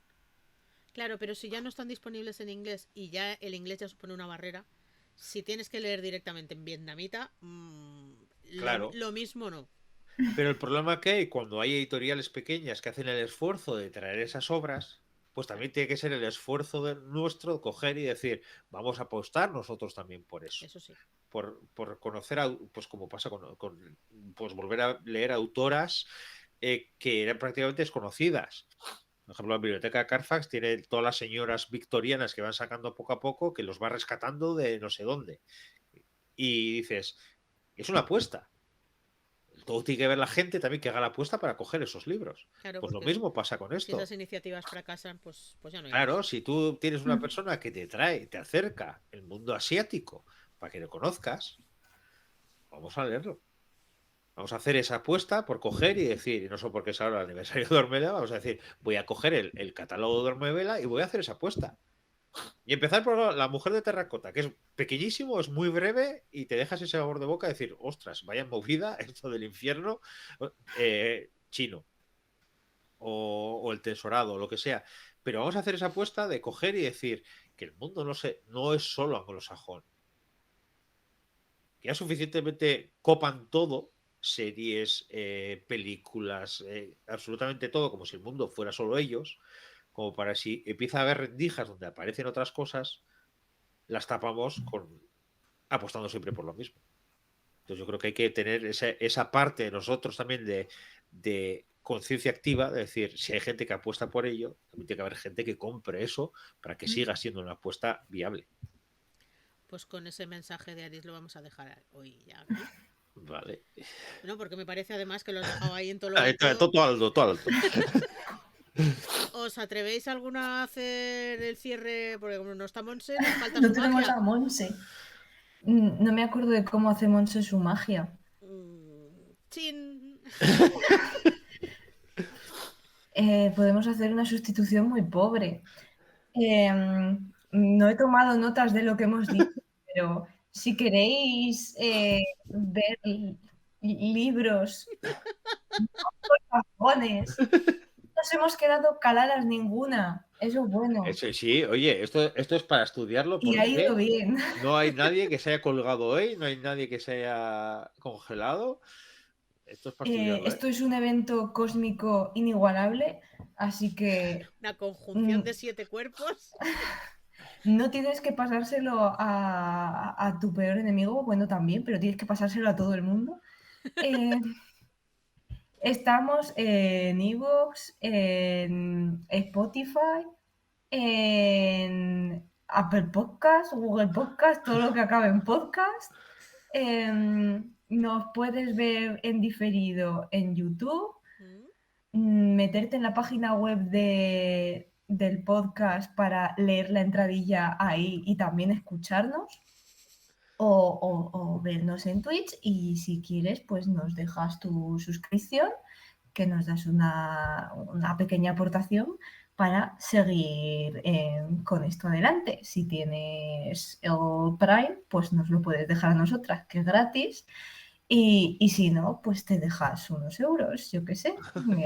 Claro, pero si ya no están disponibles en inglés y ya el inglés ya supone una barrera, si tienes que leer directamente en vietnamita, claro. lo mismo no. Pero el problema que hay cuando hay editoriales pequeñas que hacen el esfuerzo de traer esas obras, pues también tiene que ser el esfuerzo nuestro coger y decir, vamos a apostar nosotros también por eso. Eso sí. Por conocer, pues como pasa con pues volver a leer autoras que eran prácticamente desconocidas. Por ejemplo, la biblioteca de Carfax tiene todas las señoras victorianas que van sacando poco a poco, que los va rescatando de no sé dónde. Y dices, es una apuesta. Todo tiene que ver la gente también que haga la apuesta para coger esos libros. Claro, pues lo mismo pasa con esto. Si esas iniciativas fracasan, pues ya no hay Claro, más. si tú tienes una persona que te acerca el mundo asiático para que lo conozcas, vamos a leerlo. Vamos a hacer esa apuesta por coger y decir, y no solo porque es ahora el aniversario de Dormevela, vamos a decir, voy a coger el catálogo de Dormevela y voy a hacer esa apuesta. Y empezar por La Mujer de Terracota, que es pequeñísimo, es muy breve y te dejas ese sabor de boca de decir, ostras, vaya movida esto del infierno chino. O El Tesorado, o lo que sea. Pero vamos a hacer esa apuesta de coger y decir que el mundo no es solo anglosajón. Que ya suficientemente copan todo, series, películas, absolutamente todo, como si el mundo fuera solo ellos, como para si empieza a haber rendijas donde aparecen otras cosas, las tapamos apostando siempre por lo mismo. Entonces yo creo que hay que tener esa parte de nosotros también de conciencia activa, de decir, si hay gente que apuesta por ello, también tiene que haber gente que compre eso para que siga siendo una apuesta viable. Pues con ese mensaje de Aris lo vamos a dejar hoy ya. Vale. No, porque me parece además que lo has dejado ahí en todo lo alto. Todo alto. ¿Os atrevéis alguna a hacer el cierre? Porque como no está Monse, nos falta No su tenemos magia. a Monse. No me acuerdo de cómo hace Monse su magia. Chin. podemos hacer una sustitución muy pobre. No he tomado notas de lo que hemos dicho, pero si queréis ver libros, cajones, no nos hemos quedado caladas ninguna. Eso es bueno. Eso sí, oye, esto es para estudiarlo Y ha ido porque bien. no hay nadie que se haya colgado hoy, no hay nadie que se haya congelado. Esto es para estudiarlo, ¿eh? Esto es un evento cósmico inigualable, así que Una conjunción de 7 cuerpos. no tienes que pasárselo a tu peor enemigo, bueno, también, pero tienes que pasárselo a todo el mundo. Estamos en iVoox, en Spotify, en Apple Podcast, Google Podcast, todo lo que acabe en podcast. Nos puedes ver en diferido en YouTube, meterte en la página web del podcast para leer la entradilla ahí y también escucharnos. O vernos en Twitch, y si quieres, pues nos dejas tu suscripción, que nos das una pequeña aportación para seguir con esto adelante. Si tienes el Prime, pues nos lo puedes dejar a nosotras, que es gratis. Y si no, pues te dejas unos euros, yo qué sé.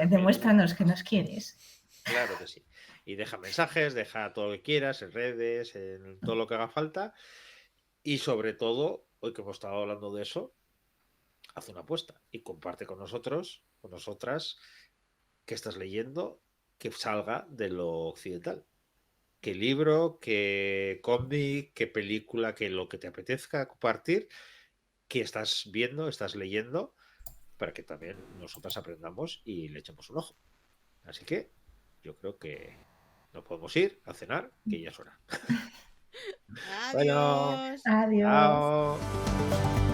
Demuéstranos que nos quieres. Claro que sí. Y deja mensajes, deja todo lo que quieras en redes, en todo lo que haga falta. Y sobre todo, hoy que hemos estado hablando de eso, haz una apuesta y comparte con nosotros, con nosotras, que estás leyendo, que salga de lo occidental. Qué libro, qué cómic, qué película, que lo que te apetezca compartir, que estás viendo, estás leyendo, para que también nosotras aprendamos y le echemos un ojo. Así que yo creo que nos podemos ir a cenar, que ya es hora. Bueno, Adiós. Adiós. chao.